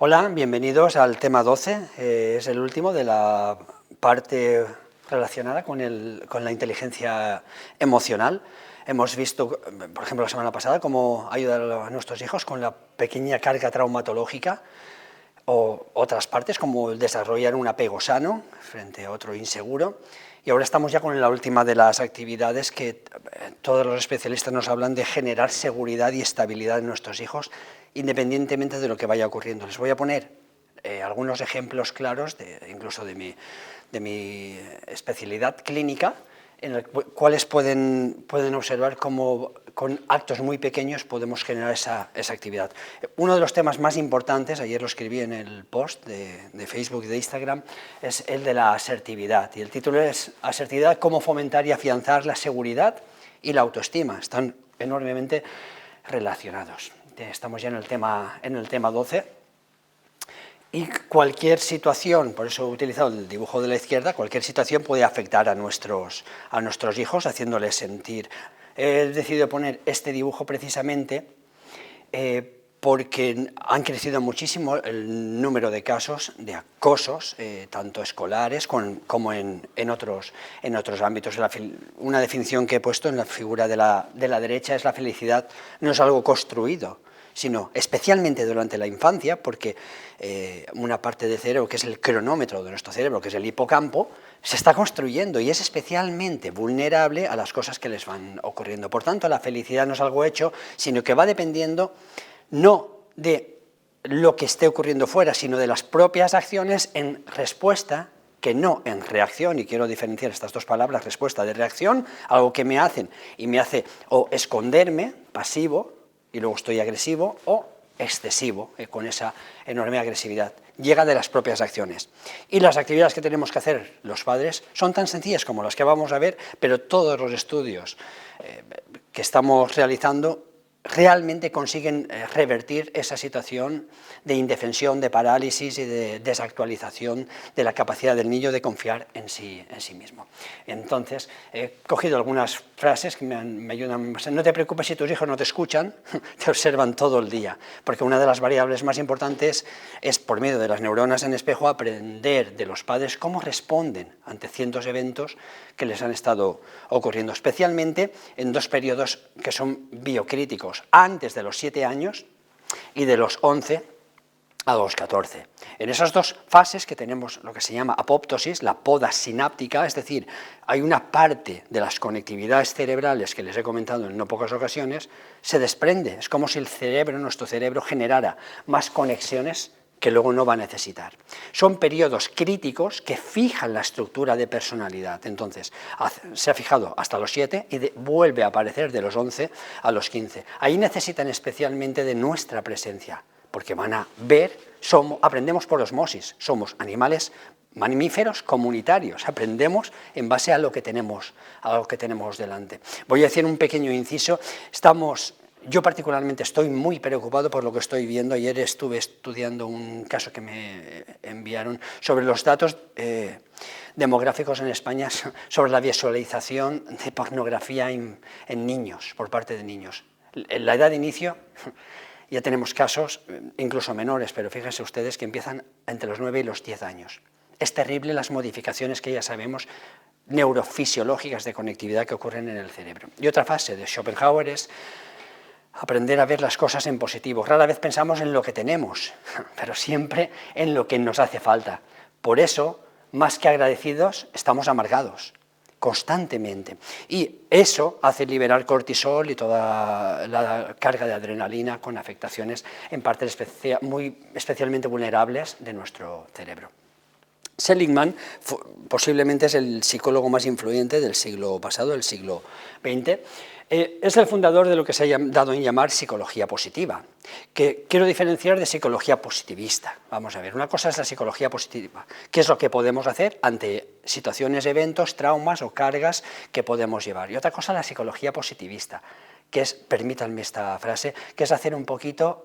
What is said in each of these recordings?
Hola, bienvenidos al tema 12, es el último de la parte relacionada con la inteligencia emocional. Hemos visto, por ejemplo, la semana pasada, cómo ayudar a nuestros hijos con la pequeña carga traumatológica, o otras partes, como el desarrollar un apego sano frente a otro inseguro. Y ahora estamos ya con la última de las actividades que todos los especialistas nos hablan de generar seguridad y estabilidad en nuestros hijos, independientemente de lo que vaya ocurriendo. Les voy a poner algunos ejemplos claros, incluso de mi especialidad clínica, en los cuales pueden observar cómo con actos muy pequeños podemos generar esa actividad. Uno de los temas más importantes, ayer lo escribí en el post de Facebook y de Instagram, es el de la asertividad. Y el título es Asertividad, cómo fomentar y afianzar la seguridad y la autoestima. Están enormemente relacionados. Estamos ya en el tema 12. Y cualquier situación, por eso he utilizado el dibujo de la izquierda, cualquier situación puede afectar a nuestros hijos, haciéndoles sentir. He decidido poner este dibujo precisamente porque han crecido muchísimo el número de casos de acosos, tanto escolares como en otros ámbitos. Una definición que he puesto en la figura de la derecha es: la felicidad no es algo construido, sino especialmente durante la infancia, porque una parte del cerebro, que es el cronómetro de nuestro cerebro, que es el hipocampo, se está construyendo y es especialmente vulnerable a las cosas que les van ocurriendo. Por tanto, la felicidad no es algo hecho, sino que va dependiendo no de lo que esté ocurriendo fuera, sino de las propias acciones en respuesta, que no en reacción, y quiero diferenciar estas dos palabras, respuesta de reacción, algo que me hacen y me hace o esconderme, pasivo, y luego estoy agresivo, o excesivo, con esa enorme agresividad. Llega de las propias acciones. Y las actividades que tenemos que hacer los padres son tan sencillas como las que vamos a ver, pero todos los estudios que estamos realizando realmente consiguen revertir esa situación de indefensión, de parálisis y de desactualización de la capacidad del niño de confiar en sí mismo. Entonces, he cogido algunas frases que me ayudan. No te preocupes si tus hijos no te escuchan, te observan todo el día, porque una de las variables más importantes es, por medio de las neuronas en espejo, aprender de los padres cómo responden ante ciertos eventos que les han estado ocurriendo, especialmente en dos periodos que son biocríticos: antes de los 7 años y de los 11 a los 14. En esas dos fases que tenemos lo que se llama apoptosis, la poda sináptica, es decir, hay una parte de las conectividades cerebrales que les he comentado en no pocas ocasiones, se desprende. Es como si nuestro cerebro generara más conexiones que luego no va a necesitar. Son periodos críticos que fijan la estructura de personalidad. Entonces, se ha fijado hasta los 7 y vuelve a aparecer de los 11 a los 15. Ahí necesitan especialmente de nuestra presencia, porque van a ver, aprendemos por osmosis, somos animales mamíferos comunitarios, aprendemos en base a lo que tenemos delante. Voy a decir un pequeño inciso. Yo particularmente estoy muy preocupado por lo que estoy viendo. Ayer estuve estudiando un caso que me enviaron sobre los datos demográficos en España, sobre la visualización de pornografía en niños, por parte de niños. En la edad de inicio ya tenemos casos, incluso menores, pero fíjense ustedes que empiezan entre los 9 y los 10 años. Es terrible las modificaciones que ya sabemos neurofisiológicas de conectividad que ocurren en el cerebro. Y otra fase de Schopenhauer es aprender a ver las cosas en positivo. Rara vez pensamos en lo que tenemos, pero siempre en lo que nos hace falta. Por eso, más que agradecidos, estamos amargados, constantemente. Y eso hace liberar cortisol y toda la carga de adrenalina, con afectaciones en partes muy especialmente vulnerables de nuestro cerebro. Seligman posiblemente es el psicólogo más influyente del siglo pasado, del siglo XX. Es el fundador de lo que se ha dado en llamar psicología positiva, que quiero diferenciar de psicología positivista. Vamos a ver, una cosa es la psicología positiva, qué es lo que podemos hacer ante situaciones, eventos, traumas o cargas que podemos llevar. Y otra cosa, la psicología positivista, que es, permítanme esta frase, que es hacer un poquito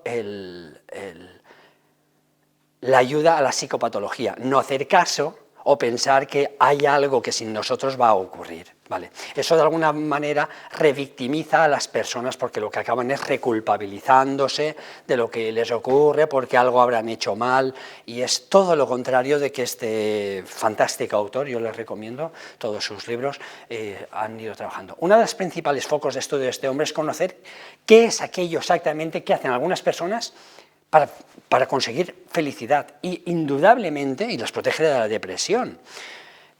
la ayuda a la psicopatología, no hacer caso o pensar que hay algo que sin nosotros va a ocurrir. Vale. Eso de alguna manera revictimiza a las personas porque lo que acaban es reculpabilizándose de lo que les ocurre porque algo habrán hecho mal, y es todo lo contrario de que este fantástico autor, yo les recomiendo todos sus libros, han ido trabajando. Uno de los principales focos de estudio de este hombre es conocer qué es aquello exactamente que hacen algunas personas para conseguir felicidad, y indudablemente, y las protege de la depresión,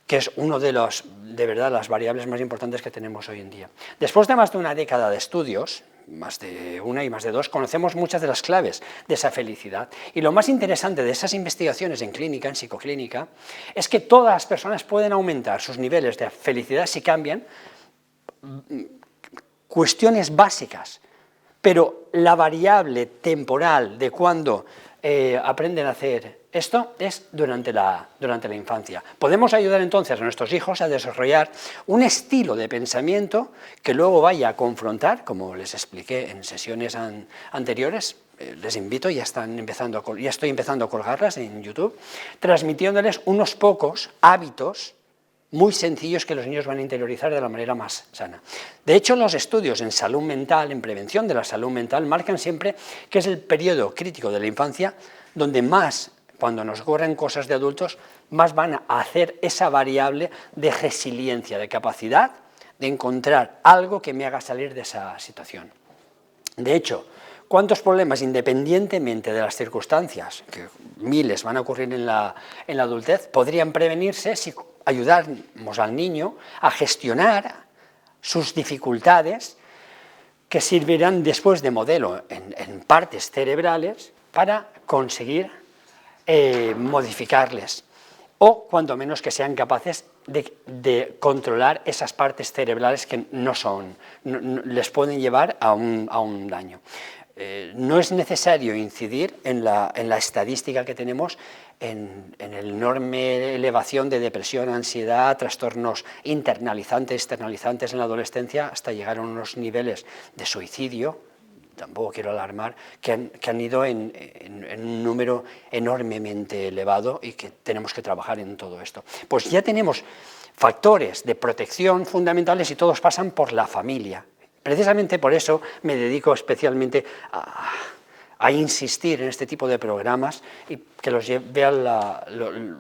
que es uno de verdad, las variables más importantes que tenemos hoy en día. Después de más de una década de estudios, más de una y más de dos, conocemos muchas de las claves de esa felicidad. Y lo más interesante de esas investigaciones en clínica, en psicoclínica, es que todas las personas pueden aumentar sus niveles de felicidad si cambian cuestiones básicas, pero la variable temporal de cuando aprenden a hacer esto es durante la infancia. Podemos ayudar entonces a nuestros hijos a desarrollar un estilo de pensamiento que luego vaya a confrontar, como les expliqué en sesiones anteriores, les invito, ya estoy empezando a colgarlas en YouTube, transmitiéndoles unos pocos hábitos muy sencillos que los niños van a interiorizar de la manera más sana. De hecho, los estudios en salud mental, en prevención de la salud mental, marcan siempre que es el periodo crítico de la infancia donde más, cuando nos ocurren cosas de adultos, más van a hacer esa variable de resiliencia, de capacidad de encontrar algo que me haga salir de esa situación. De hecho, ¿cuántos problemas, independientemente de las circunstancias, que miles van a ocurrir en la adultez, podrían prevenirse si ayudamos al niño a gestionar sus dificultades, que servirán después de modelo en partes cerebrales para conseguir modificarles, o cuando menos que sean capaces de controlar esas partes cerebrales que les pueden llevar a un daño. No es necesario incidir en la estadística que tenemos en la enorme elevación de depresión, ansiedad, trastornos internalizantes, externalizantes en la adolescencia, hasta llegar a unos niveles de suicidio, tampoco quiero alarmar, que han ido en un número enormemente elevado, y que tenemos que trabajar en todo esto. Pues ya tenemos factores de protección fundamentales y todos pasan por la familia. Precisamente por eso me dedico especialmente a insistir en este tipo de programas y que los vean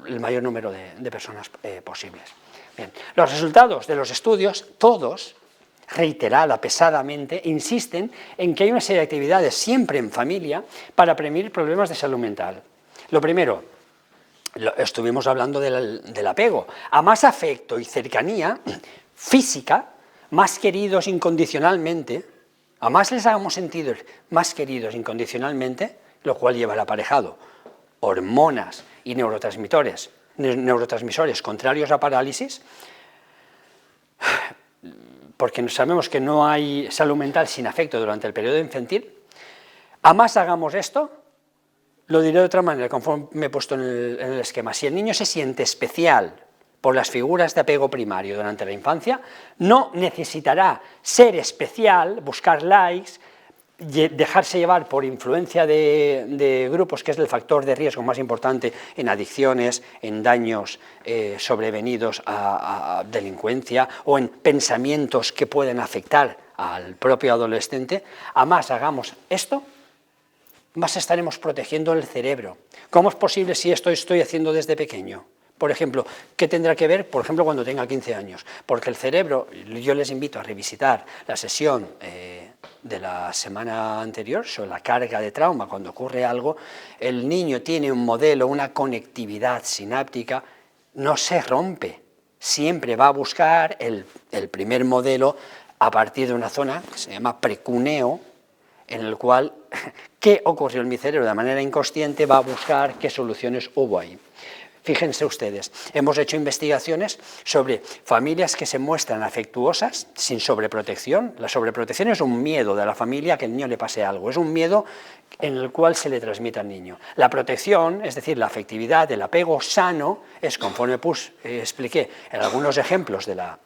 el mayor número de personas posibles. Bien, los resultados de los estudios, todos, reiterada pesadamente, insisten en que hay una serie de actividades siempre en familia para prevenir problemas de salud mental. Lo primero, estuvimos hablando del apego. A más afecto y cercanía física, más queridos incondicionalmente, a más les hagamos sentir más queridos incondicionalmente, lo cual lleva al aparejado hormonas y neurotransmisores contrarios a parálisis, porque sabemos que no hay salud mental sin afecto durante el periodo infantil. A más hagamos esto, lo diré de otra manera, conforme me he puesto en el esquema. Si el niño se siente especial por las figuras de apego primario durante la infancia, no necesitará ser especial, buscar likes, dejarse llevar por influencia de grupos, que es el factor de riesgo más importante en adicciones, en daños sobrevenidos a delincuencia o en pensamientos que pueden afectar al propio adolescente. A más hagamos esto, más estaremos protegiendo el cerebro. ¿Cómo es posible si esto estoy haciendo desde pequeño? Por ejemplo, ¿qué tendrá que ver, por ejemplo, cuando tenga 15 años? Porque el cerebro, yo les invito a revisitar la sesión de la semana anterior sobre la carga de trauma. Cuando ocurre algo, el niño tiene un modelo, una conectividad sináptica, no se rompe, siempre va a buscar el primer modelo a partir de una zona que se llama precuneo, en el cual, ¿qué ocurrió en mi cerebro? De manera inconsciente va a buscar qué soluciones hubo ahí. Fíjense ustedes, hemos hecho investigaciones sobre familias que se muestran afectuosas sin sobreprotección. La sobreprotección es un miedo de la familia a que al niño le pase algo, es un miedo en el cual se le transmite al niño. La protección, es decir, la afectividad, el apego sano, es, conforme expliqué en algunos ejemplos de la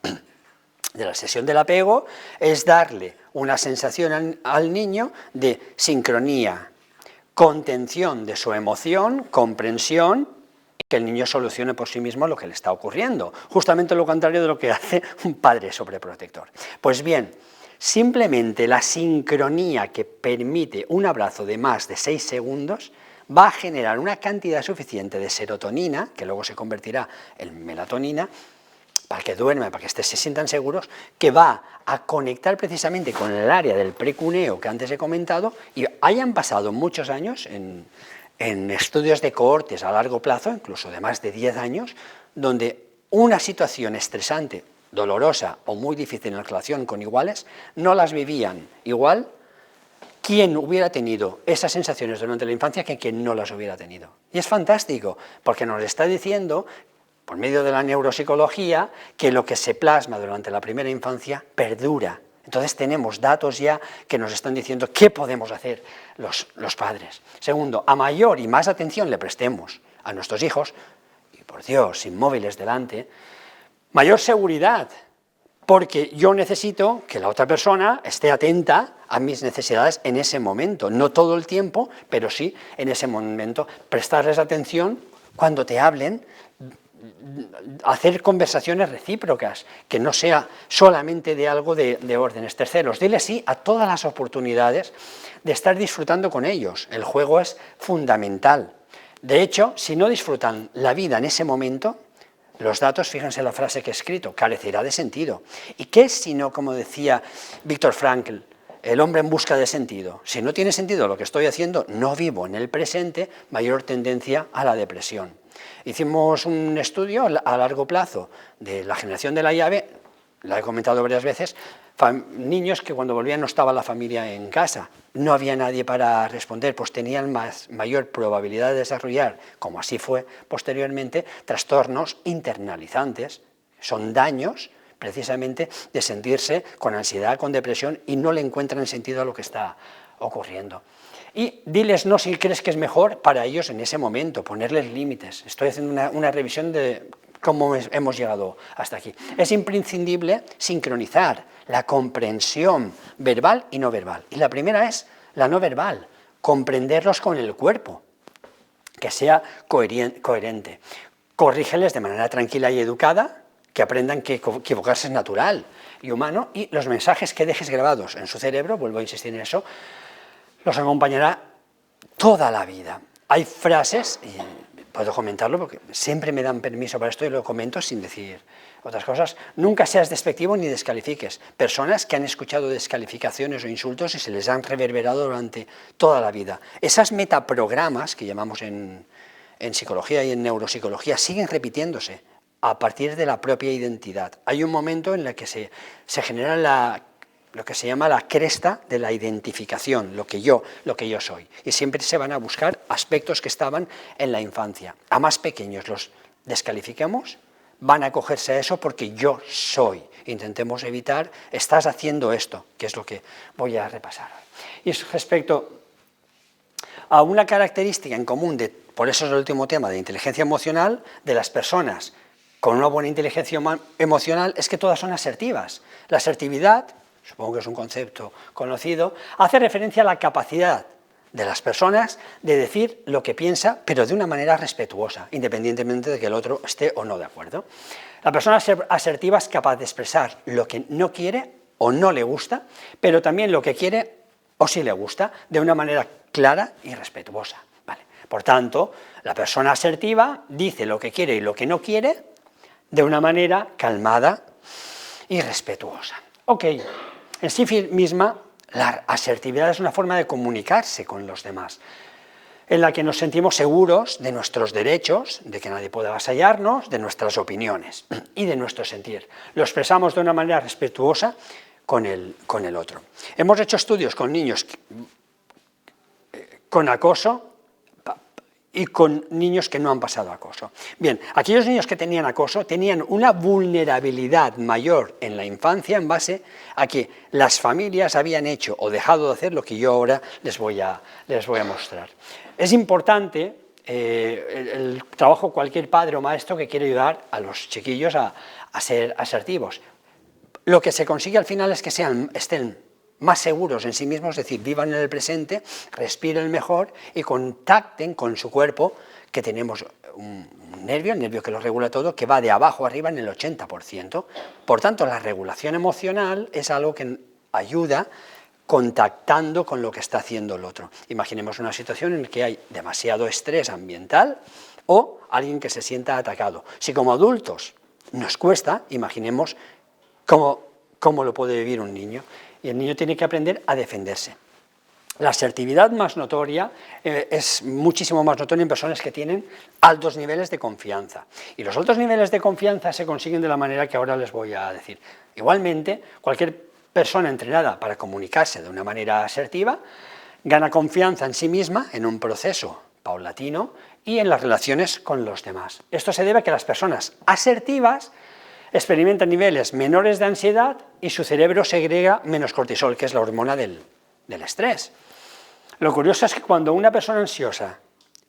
sesión del apego, es darle una sensación al niño de sincronía, contención de su emoción, comprensión, que el niño solucione por sí mismo lo que le está ocurriendo, justamente lo contrario de lo que hace un padre sobreprotector. Pues bien, simplemente la sincronía que permite un abrazo de más de 6 segundos va a generar una cantidad suficiente de serotonina, que luego se convertirá en melatonina, para que duerman, para que se sientan seguros, que va a conectar precisamente con el área del precuneo que antes he comentado, y hayan pasado muchos años en estudios de cohortes a largo plazo, incluso de más de 10 años, donde una situación estresante, dolorosa o muy difícil en relación con iguales, no las vivían igual quien hubiera tenido esas sensaciones durante la infancia que quien no las hubiera tenido. Y es fantástico, porque nos está diciendo, por medio de la neuropsicología, que lo que se plasma durante la primera infancia perdura. Entonces tenemos datos ya que nos están diciendo qué podemos hacer los padres. Segundo, a mayor y más atención le prestemos a nuestros hijos, y por Dios, sin móviles delante, mayor seguridad, porque yo necesito que la otra persona esté atenta a mis necesidades en ese momento, no todo el tiempo, pero sí en ese momento, prestarles atención cuando te hablen, hacer conversaciones recíprocas, que no sea solamente de algo de órdenes terceros. Dile sí a todas las oportunidades de estar disfrutando con ellos. El juego es fundamental. De hecho, si no disfrutan la vida en ese momento, los datos, fíjense la frase que he escrito, carecerá de sentido. ¿Y qué es si no, como decía Viktor Frankl, el hombre en busca de sentido? Si no tiene sentido lo que estoy haciendo, no vivo en el presente, mayor tendencia a la depresión. Hicimos un estudio a largo plazo de la generación de la llave, la he comentado varias veces, niños que cuando volvían no estaba la familia en casa, no había nadie para responder, pues tenían mayor probabilidad de desarrollar, como así fue posteriormente, trastornos internalizantes. Son daños precisamente de sentirse con ansiedad, con depresión y no le encuentran sentido a lo que está ocurriendo. Y diles no si crees que es mejor para ellos en ese momento, ponerles límites. Estoy haciendo una revisión de cómo hemos llegado hasta aquí. Es imprescindible sincronizar la comprensión verbal y no verbal. Y la primera es la no verbal, comprenderlos con el cuerpo, que sea coherente. Corrígeles de manera tranquila y educada, que aprendan que equivocarse es natural y humano, y los mensajes que dejes grabados en su cerebro, vuelvo a insistir en eso, los acompañará toda la vida. Hay frases, y puedo comentarlo porque siempre me dan permiso para esto y lo comento sin decir otras cosas. Nunca seas despectivo ni descalifiques. Personas que han escuchado descalificaciones o insultos y se les han reverberado durante toda la vida. Esas metaprogramas que llamamos en psicología y en neuropsicología siguen repitiéndose a partir de la propia identidad. Hay un momento en el que se genera lo que se llama la cresta de la identificación, lo que yo soy. Y siempre se van a buscar aspectos que estaban en la infancia. A más pequeños los descalificamos, van a acogerse a eso porque yo soy. Intentemos evitar, estás haciendo esto, que es lo que voy a repasar. Y respecto a una característica en común, por eso es el último tema, de inteligencia emocional, de las personas con una buena inteligencia emocional, es que todas son asertivas. La asertividad, supongo que es un concepto conocido, hace referencia a la capacidad de las personas de decir lo que piensa, pero de una manera respetuosa, independientemente de que el otro esté o no de acuerdo. La persona asertiva es capaz de expresar lo que no quiere o no le gusta, pero también lo que quiere o sí le gusta, de una manera clara y respetuosa. Vale. Por tanto, la persona asertiva dice lo que quiere y lo que no quiere de una manera calmada y respetuosa. Ok. En sí misma, la asertividad es una forma de comunicarse con los demás, en la que nos sentimos seguros de nuestros derechos, de que nadie puede avasallarnos, de nuestras opiniones y de nuestro sentir. Lo expresamos de una manera respetuosa con el otro. Hemos hecho estudios con niños con acoso y con niños que no han pasado acoso. Bien, aquellos niños que tenían acoso tenían una vulnerabilidad mayor en la infancia en base a que las familias habían hecho o dejado de hacer lo que yo ahora les voy a mostrar. Es importante el trabajo de cualquier padre o maestro que quiere ayudar a los chiquillos a ser asertivos. Lo que se consigue al final es que estén más seguros en sí mismos, es decir, vivan en el presente, respiren mejor y contacten con su cuerpo, que tenemos un un nervio, el nervio que lo regula todo, que va de abajo a arriba en el 80%. Por tanto, la regulación emocional es algo que ayuda contactando con lo que está haciendo el otro. Imaginemos una situación en la que hay demasiado estrés ambiental o alguien que se sienta atacado. Si como adultos nos cuesta, imaginemos cómo lo puede vivir un niño. Y el niño tiene que aprender a defenderse. La asertividad más notoria es muchísimo más notoria en personas que tienen altos niveles de confianza. Y los altos niveles de confianza se consiguen de la manera que ahora les voy a decir. Igualmente, cualquier persona entrenada para comunicarse de una manera asertiva gana confianza en sí misma en un proceso paulatino y en las relaciones con los demás. Esto se debe a que las personas asertivas experimentan niveles menores de ansiedad y su cerebro segrega menos cortisol, que es la hormona del estrés. Lo curioso es que cuando una persona ansiosa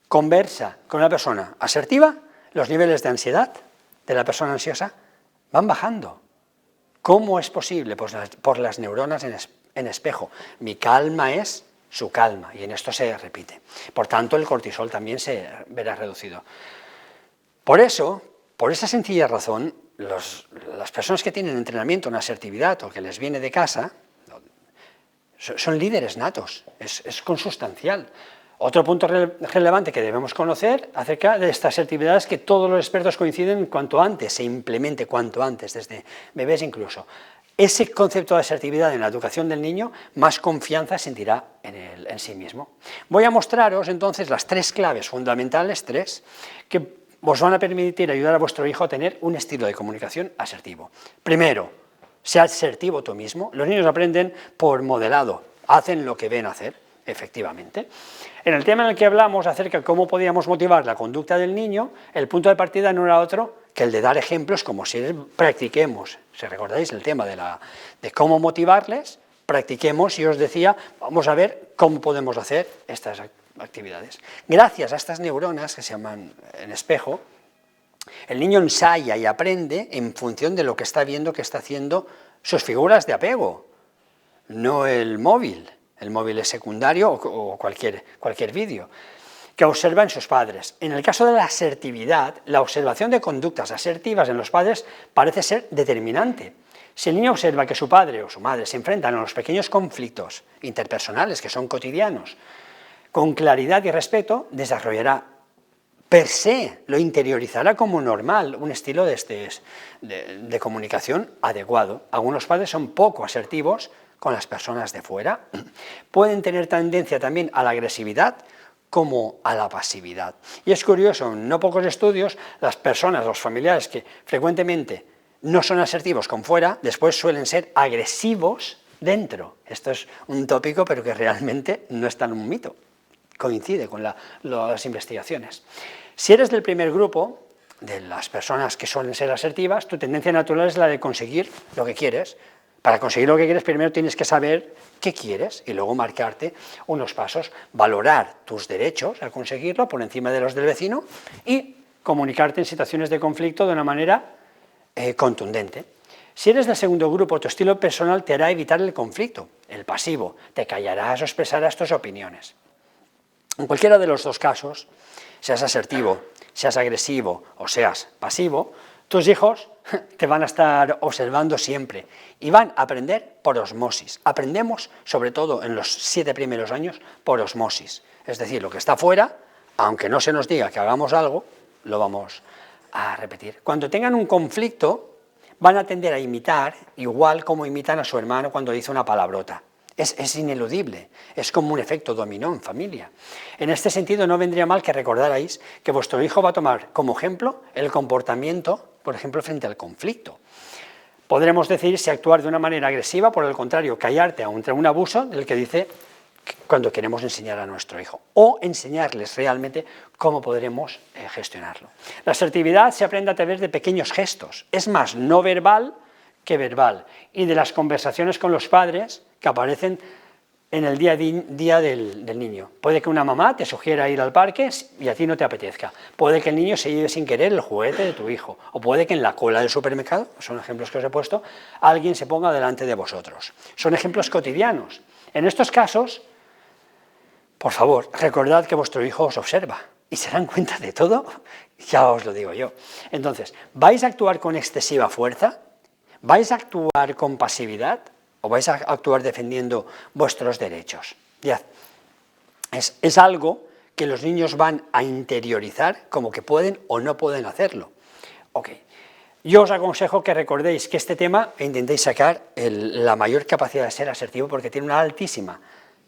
conversa con una persona asertiva, los niveles de ansiedad de la persona ansiosa van bajando. ¿Cómo es posible? Pues por las neuronas en espejo. Mi calma es su calma, y en esto se repite. Por tanto, el cortisol también se verá reducido. Por eso, por esa sencilla razón, las personas que tienen entrenamiento en asertividad o que les viene de casa, son líderes natos, es consustancial. Otro punto relevante que debemos conocer acerca de esta asertividad es que todos los expertos coinciden cuanto antes se implemente, cuanto antes, desde bebés incluso. Ese concepto de asertividad en la educación del niño, más confianza sentirá en sí mismo. Voy a mostraros entonces las 3 claves fundamentales, 3, que os van a permitir ayudar a vuestro hijo a tener un estilo de comunicación asertivo. Primero, sea asertivo tú mismo. Los niños aprenden por modelado, hacen lo que ven hacer, efectivamente. En el tema en el que hablamos acerca de cómo podíamos motivar la conducta del niño, el punto de partida no era otro que el de dar ejemplos como si practiquemos. Si recordáis el tema de cómo motivarles, practiquemos y os decía, vamos a ver cómo podemos hacer estas actividades. Gracias a estas neuronas que se llaman en espejo, el niño ensaya y aprende en función de lo que está viendo que está haciendo sus figuras de apego, no el móvil. El móvil es secundario o cualquier vídeo que observan sus padres. En el caso de la asertividad, la observación de conductas asertivas en los padres parece ser determinante. Si el niño observa que su padre o su madre se enfrentan a los pequeños conflictos interpersonales que son cotidianos, con claridad y respeto, desarrollará per se, lo interiorizará como normal, un estilo de comunicación adecuado. Algunos padres son poco asertivos con las personas de fuera, pueden tener tendencia también a la agresividad como a la pasividad. Y es curioso, en no pocos estudios, las personas, los familiares que frecuentemente no son asertivos con fuera, después suelen ser agresivos dentro. Esto es un tópico, pero que realmente no es tan un mito, coincide con las investigaciones. Si eres del primer grupo, de las personas que suelen ser asertivas, tu tendencia natural es la de conseguir lo que quieres. Para conseguir lo que quieres, primero tienes que saber qué quieres y luego marcarte unos pasos, valorar tus derechos al conseguirlo por encima de los del vecino y comunicarte en situaciones de conflicto de una manera contundente. Si eres del segundo grupo, tu estilo personal te hará evitar el conflicto, el pasivo, te callarás o expresarás tus opiniones. En cualquiera de los dos casos, seas asertivo, seas agresivo o seas pasivo, tus hijos te van a estar observando siempre y van a aprender por osmosis. Aprendemos, sobre todo en los 7 primeros años, por osmosis. Es decir, lo que está fuera, aunque no se nos diga que hagamos algo, lo vamos a repetir. Cuando tengan un conflicto, van a tender a imitar, igual como imitan a su hermano cuando dice una palabrota. Es ineludible, es como un efecto dominó en familia. En este sentido, no vendría mal que recordarais que vuestro hijo va a tomar como ejemplo el comportamiento, por ejemplo, frente al conflicto. Podremos decidir si actuar de una manera agresiva, por el contrario, callarte ante un abuso del que dice cuando queremos enseñar a nuestro hijo, o enseñarles realmente cómo podremos gestionarlo. La asertividad se aprende a través de pequeños gestos, es más no verbal que verbal, y de las conversaciones con los padres que aparecen en el día a día del niño. Puede que una mamá te sugiera ir al parque y a ti no te apetezca. Puede que el niño se lleve sin querer el juguete de tu hijo. O puede que en la cola del supermercado, son ejemplos que os he puesto, alguien se ponga delante de vosotros. Son ejemplos cotidianos. En estos casos, por favor, recordad que vuestro hijo os observa y se dan cuenta de todo, ya os lo digo yo. Entonces, ¿vais a actuar con excesiva fuerza? ¿Vais a actuar con pasividad? ¿O vais a actuar defendiendo vuestros derechos? Ya. Es algo que los niños van a interiorizar como que pueden o no pueden hacerlo. Ok. Yo os aconsejo que recordéis que este tema e intentéis sacar la mayor capacidad de ser asertivo porque tiene una altísima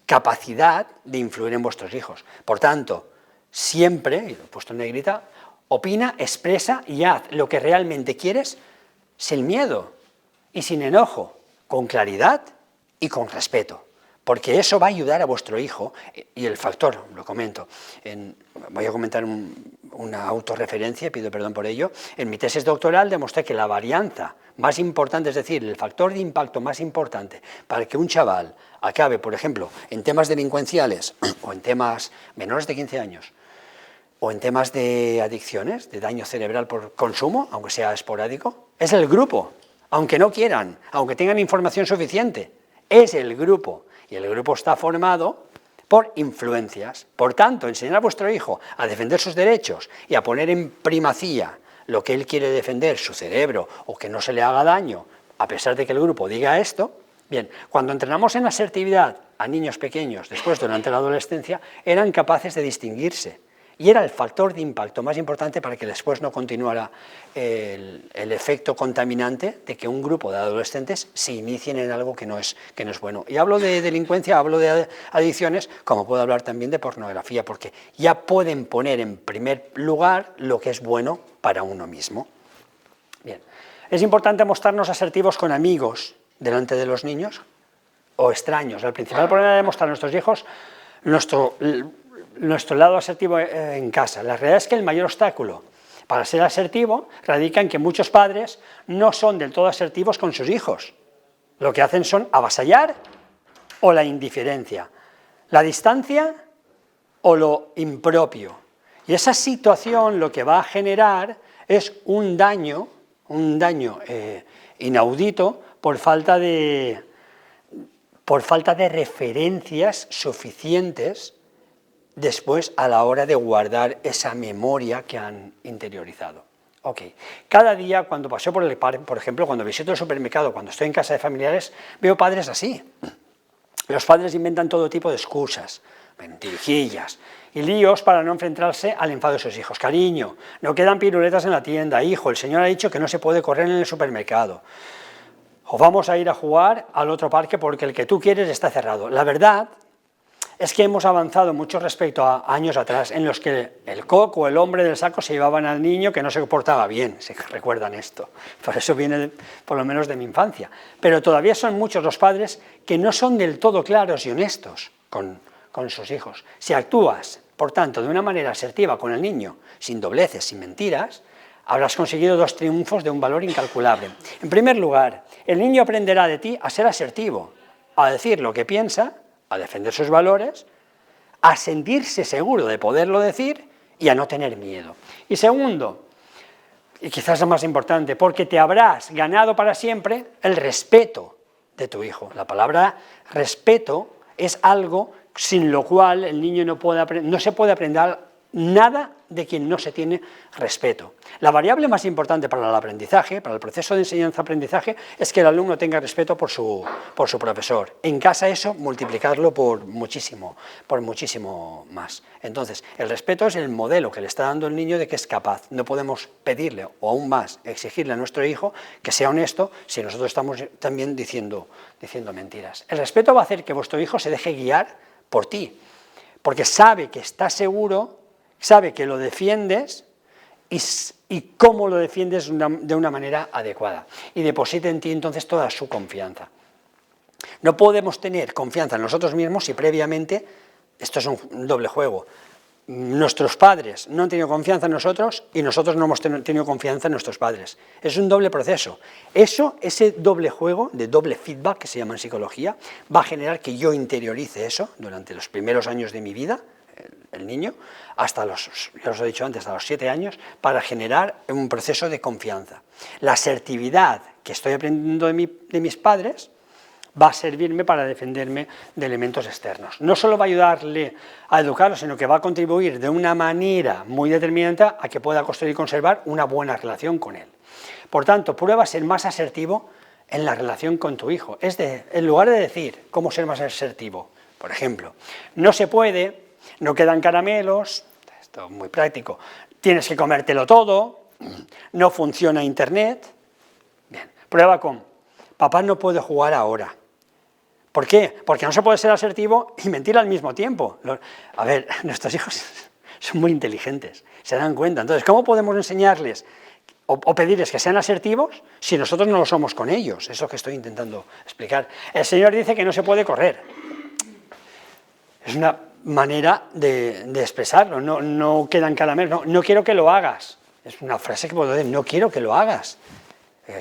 capacidad de influir en vuestros hijos. Por tanto, siempre, y lo he puesto en negrita, opina, expresa y haz lo que realmente quieres sin miedo y sin enojo, con claridad y con respeto. Porque eso va a ayudar a vuestro hijo, y el factor, lo comento, voy a comentar una autorreferencia, pido perdón por ello, en mi tesis doctoral demostré que la varianza más importante, es decir, el factor de impacto más importante para que un chaval acabe, por ejemplo, en temas delincuenciales o en temas menores de 15 años, o en temas de adicciones, de daño cerebral por consumo, aunque sea esporádico, es el grupo, aunque no quieran, aunque tengan información suficiente, es el grupo. Y el grupo está formado por influencias. Por tanto, enseñar a vuestro hijo a defender sus derechos y a poner en primacía lo que él quiere defender, su cerebro, o que no se le haga daño, a pesar de que el grupo diga esto. Bien, cuando entrenamos en asertividad a niños pequeños, después durante la adolescencia, eran capaces de distinguirse. Y era el factor de impacto más importante para que después no continuara el efecto contaminante de que un grupo de adolescentes se inicien en algo que no es bueno. Y hablo de delincuencia, hablo de adicciones, como puedo hablar también de pornografía, porque ya pueden poner en primer lugar lo que es bueno para uno mismo. Bien, es importante mostrarnos asertivos con amigos delante de los niños o extraños. El principal problema de mostrar a nuestros hijos nuestro lado asertivo en casa. La realidad es que el mayor obstáculo para ser asertivo radica en que muchos padres no son del todo asertivos con sus hijos. Lo que hacen son avasallar o la indiferencia, la distancia o lo impropio. Y esa situación lo que va a generar es un daño inaudito por falta de referencias suficientes después a la hora de guardar esa memoria que han interiorizado. Ok, cada día cuando paseo por el parque, por ejemplo, cuando visito el supermercado, cuando estoy en casa de familiares, veo padres así. Los padres inventan todo tipo de excusas, mentirijillas y líos para no enfrentarse al enfado de sus hijos. Cariño, no quedan piruletas en la tienda, hijo, el señor ha dicho que no se puede correr en el supermercado. O vamos a ir a jugar al otro parque porque el que tú quieres está cerrado. La verdad es que hemos avanzado mucho respecto a años atrás, en los que el coco o el hombre del saco se llevaban al niño que no se portaba bien, si recuerdan esto. Por eso viene, por lo menos, de mi infancia. Pero todavía son muchos los padres que no son del todo claros y honestos con sus hijos. Si actúas, por tanto, de una manera asertiva con el niño, sin dobleces, sin mentiras, habrás conseguido dos triunfos de un valor incalculable. En primer lugar, el niño aprenderá de ti a ser asertivo, a decir lo que piensa, a defender sus valores, a sentirse seguro de poderlo decir y a no tener miedo. Y segundo, y quizás lo más importante, porque te habrás ganado para siempre el respeto de tu hijo. La palabra respeto es algo sin lo cual el niño no se puede aprender nada de quien no se tiene respeto. La variable más importante para el aprendizaje, para el proceso de enseñanza-aprendizaje, es que el alumno tenga respeto por su profesor. En casa eso, multiplicarlo por muchísimo más. Entonces, el respeto es el modelo que le está dando el niño de que es capaz. No podemos pedirle, o aún más, exigirle a nuestro hijo que sea honesto si nosotros estamos también diciendo mentiras. El respeto va a hacer que vuestro hijo se deje guiar por ti, porque sabe que está seguro, sabe que lo defiendes y cómo lo defiendes de una manera adecuada. Y deposita en ti entonces toda su confianza. No podemos tener confianza en nosotros mismos si previamente, esto es un doble juego, nuestros padres no han tenido confianza en nosotros y nosotros no hemos tenido confianza en nuestros padres. Es un doble proceso. Ese doble juego, de doble feedback que se llama en psicología, va a generar que yo interiorice eso durante los primeros años de mi vida, el niño, hasta ya os he dicho antes, hasta los 7 años, para generar un proceso de confianza. La asertividad que estoy aprendiendo de mis padres va a servirme para defenderme de elementos externos. No solo va a ayudarle a educarlo, sino que va a contribuir de una manera muy determinante a que pueda construir y conservar una buena relación con él. Por tanto, prueba a ser más asertivo en la relación con tu hijo. En lugar de decir cómo ser más asertivo, por ejemplo, no se puede, no quedan caramelos, esto es muy práctico, tienes que comértelo todo, no funciona Internet. Bien, prueba con, papá no puede jugar ahora. ¿Por qué? Porque no se puede ser asertivo y mentir al mismo tiempo. A ver, nuestros hijos son muy inteligentes, se dan cuenta. Entonces, ¿cómo podemos enseñarles o pedirles que sean asertivos si nosotros no lo somos con ellos? Es lo que estoy intentando explicar. El Señor dice que no se puede correr. Es una manera de expresarlo, no quedan caramelos, no quiero que lo hagas. Es una frase que puedo decir, no quiero que lo hagas.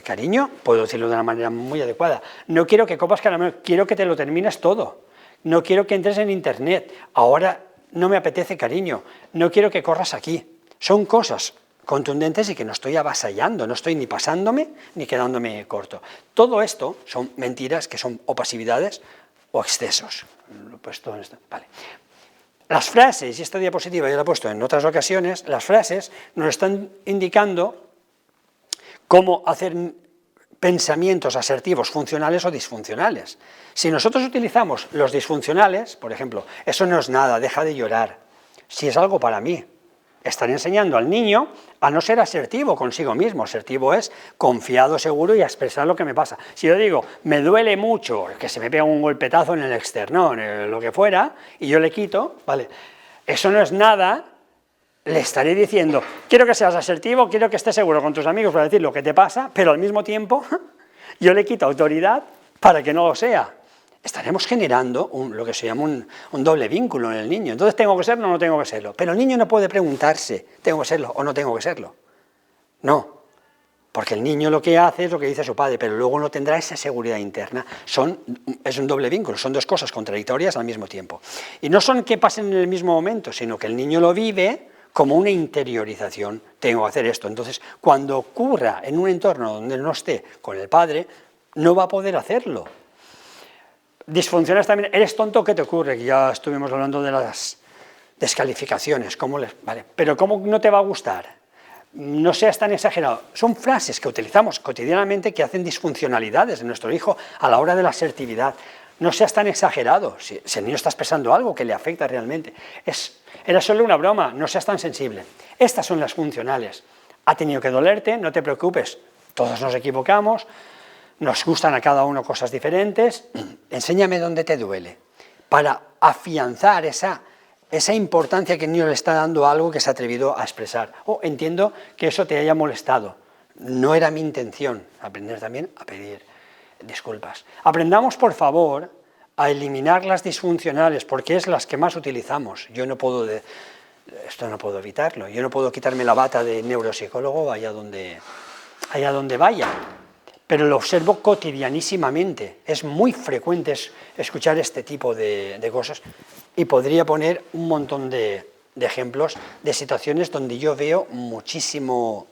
Cariño, puedo decirlo de una manera muy adecuada. No quiero que copas caramelos, quiero que te lo termines todo. No quiero que entres en Internet. Ahora no me apetece, cariño. No quiero que corras aquí. Son cosas contundentes y que no estoy avasallando, no estoy ni pasándome ni quedándome corto. Todo esto son mentiras que son o pasividades o excesos. Lo he puesto en esto. Vale. Las frases, y esta diapositiva ya la he puesto en otras ocasiones, las frases nos están indicando cómo hacer pensamientos asertivos funcionales o disfuncionales. Si nosotros utilizamos los disfuncionales, por ejemplo, eso no es nada, deja de llorar, si es algo para mí, estaré enseñando al niño a no ser asertivo consigo mismo. Asertivo es confiado, seguro y a expresar lo que me pasa. Si yo digo, me duele mucho, que se me pega un golpetazo en el esternón, lo que fuera, y yo le quito, vale, eso no es nada. Le estaré diciendo, quiero que seas asertivo, quiero que estés seguro con tus amigos para decir lo que te pasa, pero al mismo tiempo yo le quito autoridad para que no lo sea. Estaremos generando lo que se llama un doble vínculo en el niño. Entonces, ¿tengo que serlo o no tengo que serlo? Pero el niño no puede preguntarse, ¿tengo que serlo o no tengo que serlo? No, porque el niño lo que hace es lo que dice su padre, pero luego no tendrá esa seguridad interna. Es un doble vínculo, son dos cosas contradictorias al mismo tiempo. Y no son que pasen en el mismo momento, sino que el niño lo vive como una interiorización, tengo que hacer esto. Entonces, cuando ocurra en un entorno donde no esté con el padre, no va a poder hacerlo. Disfunciones también, ¿eres tonto? ¿Qué te ocurre? Que ya estuvimos hablando de las descalificaciones, vale, pero ¿cómo no te va a gustar? No seas tan exagerado. Son frases que utilizamos cotidianamente que hacen disfuncionalidades en nuestro hijo a la hora de la asertividad. No seas tan exagerado, si el niño está expresando algo que le afecta realmente. Era solo una broma, no seas tan sensible. Estas son las funcionales. Ha tenido que dolerte, no te preocupes, todos nos equivocamos, nos gustan a cada uno cosas diferentes, enséñame dónde te duele, para afianzar esa importancia que el niño le está dando a algo que se ha atrevido a expresar. Entiendo que eso te haya molestado, no era mi intención. Aprender también a pedir disculpas. Aprendamos, por favor, a eliminar las disfuncionales, porque es las que más utilizamos. Esto no puedo evitarlo, yo no puedo quitarme la bata de neuropsicólogo allá donde vaya. Pero lo observo cotidianísimamente. Es muy frecuente escuchar este tipo de cosas y podría poner un montón de ejemplos de situaciones donde yo veo muchísimo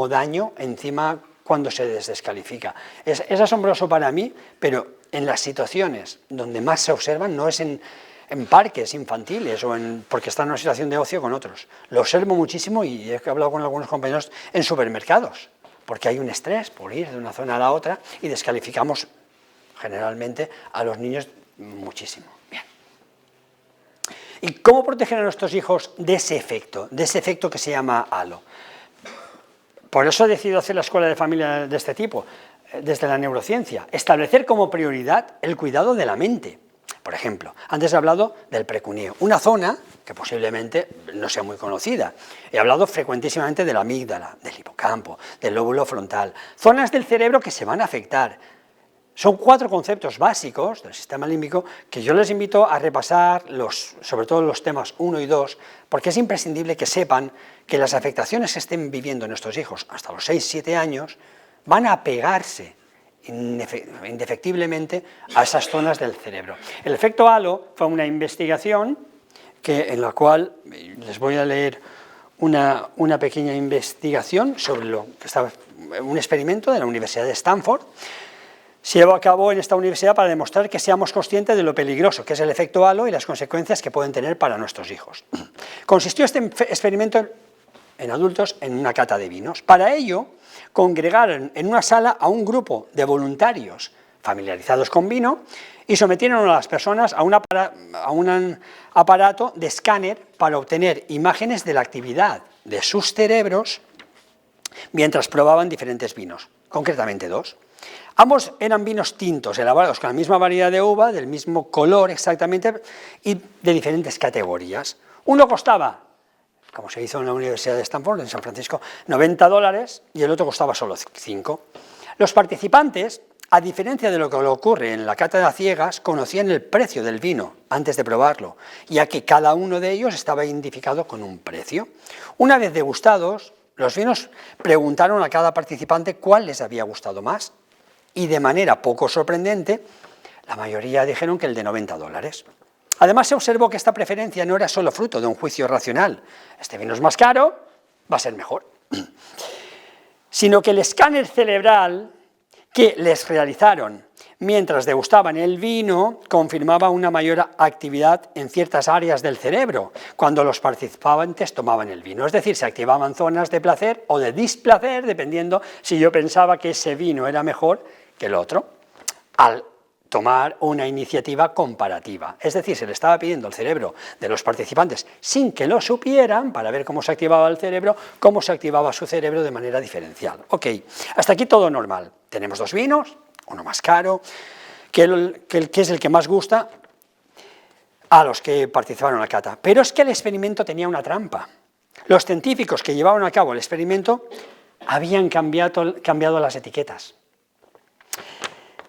daño encima cuando se descalifica. Es asombroso para mí, pero en las situaciones donde más se observan no es en parques infantiles o porque están en una situación de ocio con otros. Lo observo muchísimo y he hablado con algunos compañeros en supermercados, porque hay un estrés por ir de una zona a la otra y descalificamos generalmente a los niños muchísimo. Bien. ¿Y cómo proteger a nuestros hijos de ese efecto que se llama halo? Por eso he decidido hacer la escuela de familia de este tipo, desde la neurociencia. Establecer como prioridad el cuidado de la mente. Por ejemplo, antes he hablado del precuneo, una zona que posiblemente no sea muy conocida. He hablado frecuentísimamente de la amígdala, del hipocampo, del lóbulo frontal, zonas del cerebro que se van a afectar. Son 4 conceptos básicos del sistema límbico que yo les invito a repasar, sobre todo los temas 1 y 2, porque es imprescindible que sepan que las afectaciones que estén viviendo nuestros hijos hasta los 6-7 años van a pegarse indefectiblemente a esas zonas del cerebro. El efecto halo fue una investigación en la cual les voy a leer una pequeña investigación sobre un experimento de la Universidad de Stanford, se llevó a cabo en esta universidad para demostrar que seamos conscientes de lo peligroso que es el efecto halo y las consecuencias que pueden tener para nuestros hijos. Consistió este experimento en adultos en una cata de vinos. Para ello, congregaron en una sala a un grupo de voluntarios familiarizados con vino y sometieron a las personas a un aparato de escáner para obtener imágenes de la actividad de sus cerebros mientras probaban diferentes vinos, concretamente 2. Ambos eran vinos tintos, elaborados con la misma variedad de uva, del mismo color exactamente y de diferentes categorías. Uno costaba, como se hizo en la Universidad de Stanford, en San Francisco, $90 y el otro costaba solo 5. Los participantes, a diferencia de lo que ocurre en la cata a ciegas, conocían el precio del vino antes de probarlo, ya que cada uno de ellos estaba identificado con un precio. Una vez degustados, los vinos preguntaron a cada participante cuál les había gustado más y de manera poco sorprendente, la mayoría dijeron que el de $90. Además se observó que esta preferencia no era solo fruto de un juicio racional, este vino es más caro, va a ser mejor, sino que el escáner cerebral que les realizaron mientras degustaban el vino confirmaba una mayor actividad en ciertas áreas del cerebro cuando los participantes tomaban el vino. Es decir, se activaban zonas de placer o de displacer, dependiendo si yo pensaba que ese vino era mejor que el otro, al tomar una iniciativa comparativa. Es decir, se le estaba pidiendo al cerebro de los participantes, sin que lo supieran, para ver cómo se activaba el cerebro, cómo se activaba su cerebro de manera diferencial. Ok, hasta aquí todo normal. Tenemos 2 vinos, uno más caro, que es el que más gusta a los que participaron en la cata. Pero es que el experimento tenía una trampa. Los científicos que llevaban a cabo el experimento habían cambiado las etiquetas,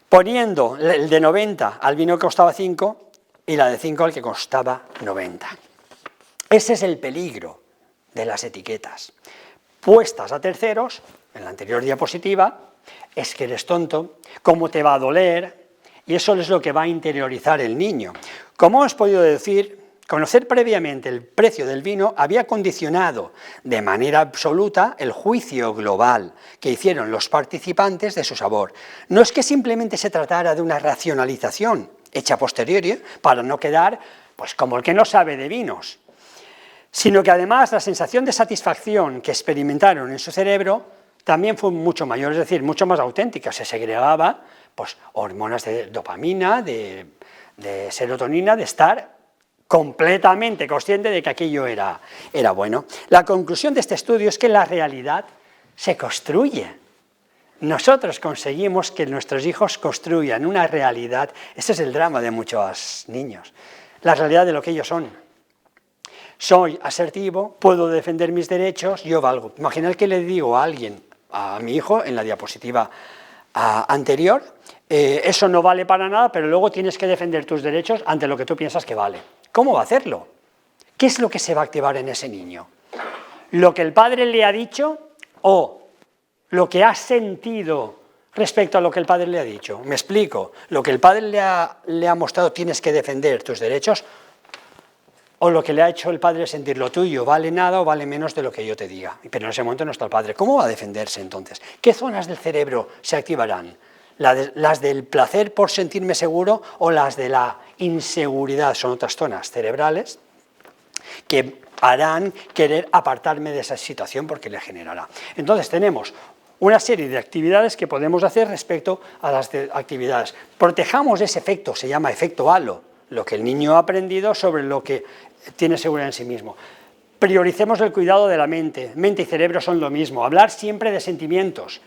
poniendo el de 90 al vino que costaba 5 y la de 5 al que costaba 90. Ese es el peligro de las etiquetas. Puestas a terceros, en la anterior diapositiva, es que eres tonto, cómo te va a doler, y eso es lo que va a interiorizar el niño. Como os he podido decir, conocer previamente el precio del vino había condicionado de manera absoluta el juicio global que hicieron los participantes de su sabor. No es que simplemente se tratara de una racionalización hecha a posteriori para no quedar pues, como el que no sabe de vinos, sino que además la sensación de satisfacción que experimentaron en su cerebro también fue mucho mayor, es decir, mucho más auténtica. Se segregaba pues, hormonas de dopamina, de serotonina, de estar completamente consciente de que aquello era bueno. La conclusión de este estudio es que la realidad se construye. Nosotros conseguimos que nuestros hijos construyan una realidad. Ese es el drama de muchos niños, la realidad de lo que ellos son. Soy asertivo, puedo defender mis derechos, yo valgo. Imaginad que le digo a alguien, a mi hijo, en la diapositiva anterior, eso no vale para nada, pero luego tienes que defender tus derechos ante lo que tú piensas que vale. ¿Cómo va a hacerlo? ¿Qué es lo que se va a activar en ese niño? ¿Lo que el padre le ha dicho o lo que ha sentido respecto a lo que el padre le ha dicho? Me explico. ¿Lo que el padre le ha mostrado tienes que defender tus derechos o lo que le ha hecho el padre sentir lo tuyo vale nada o vale menos de lo que yo te diga? Pero en ese momento no está el padre. ¿Cómo va a defenderse entonces? ¿Qué zonas del cerebro se activarán? ¿Las del placer por sentirme seguro o las de la inseguridad? Son otras zonas cerebrales que harán querer apartarme de esa situación porque le generará. Entonces tenemos una serie de actividades que podemos hacer respecto a las actividades. Protejamos ese efecto, se llama efecto halo, lo que el niño ha aprendido sobre lo que tiene seguridad en sí mismo. Prioricemos el cuidado de la mente. Mente y cerebro son lo mismo. Hablar siempre de sentimientos.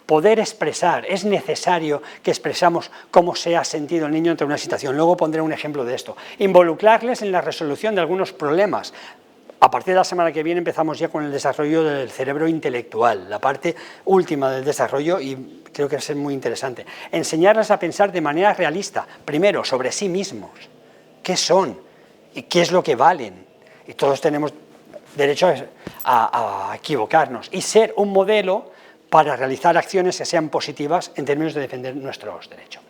Poder expresar, es necesario que expresamos cómo se ha sentido el niño ante una situación. Luego pondré un ejemplo de esto. Involucrarles en la resolución de algunos problemas. A partir de la semana que viene empezamos ya con el desarrollo del cerebro intelectual, la parte última del desarrollo, y creo que va a ser muy interesante. Enseñarles a pensar de manera realista, primero sobre sí mismos, qué son y qué es lo que valen. Y todos tenemos derecho a equivocarnos y ser un modelo para realizar acciones que sean positivas en términos de defender nuestros derechos.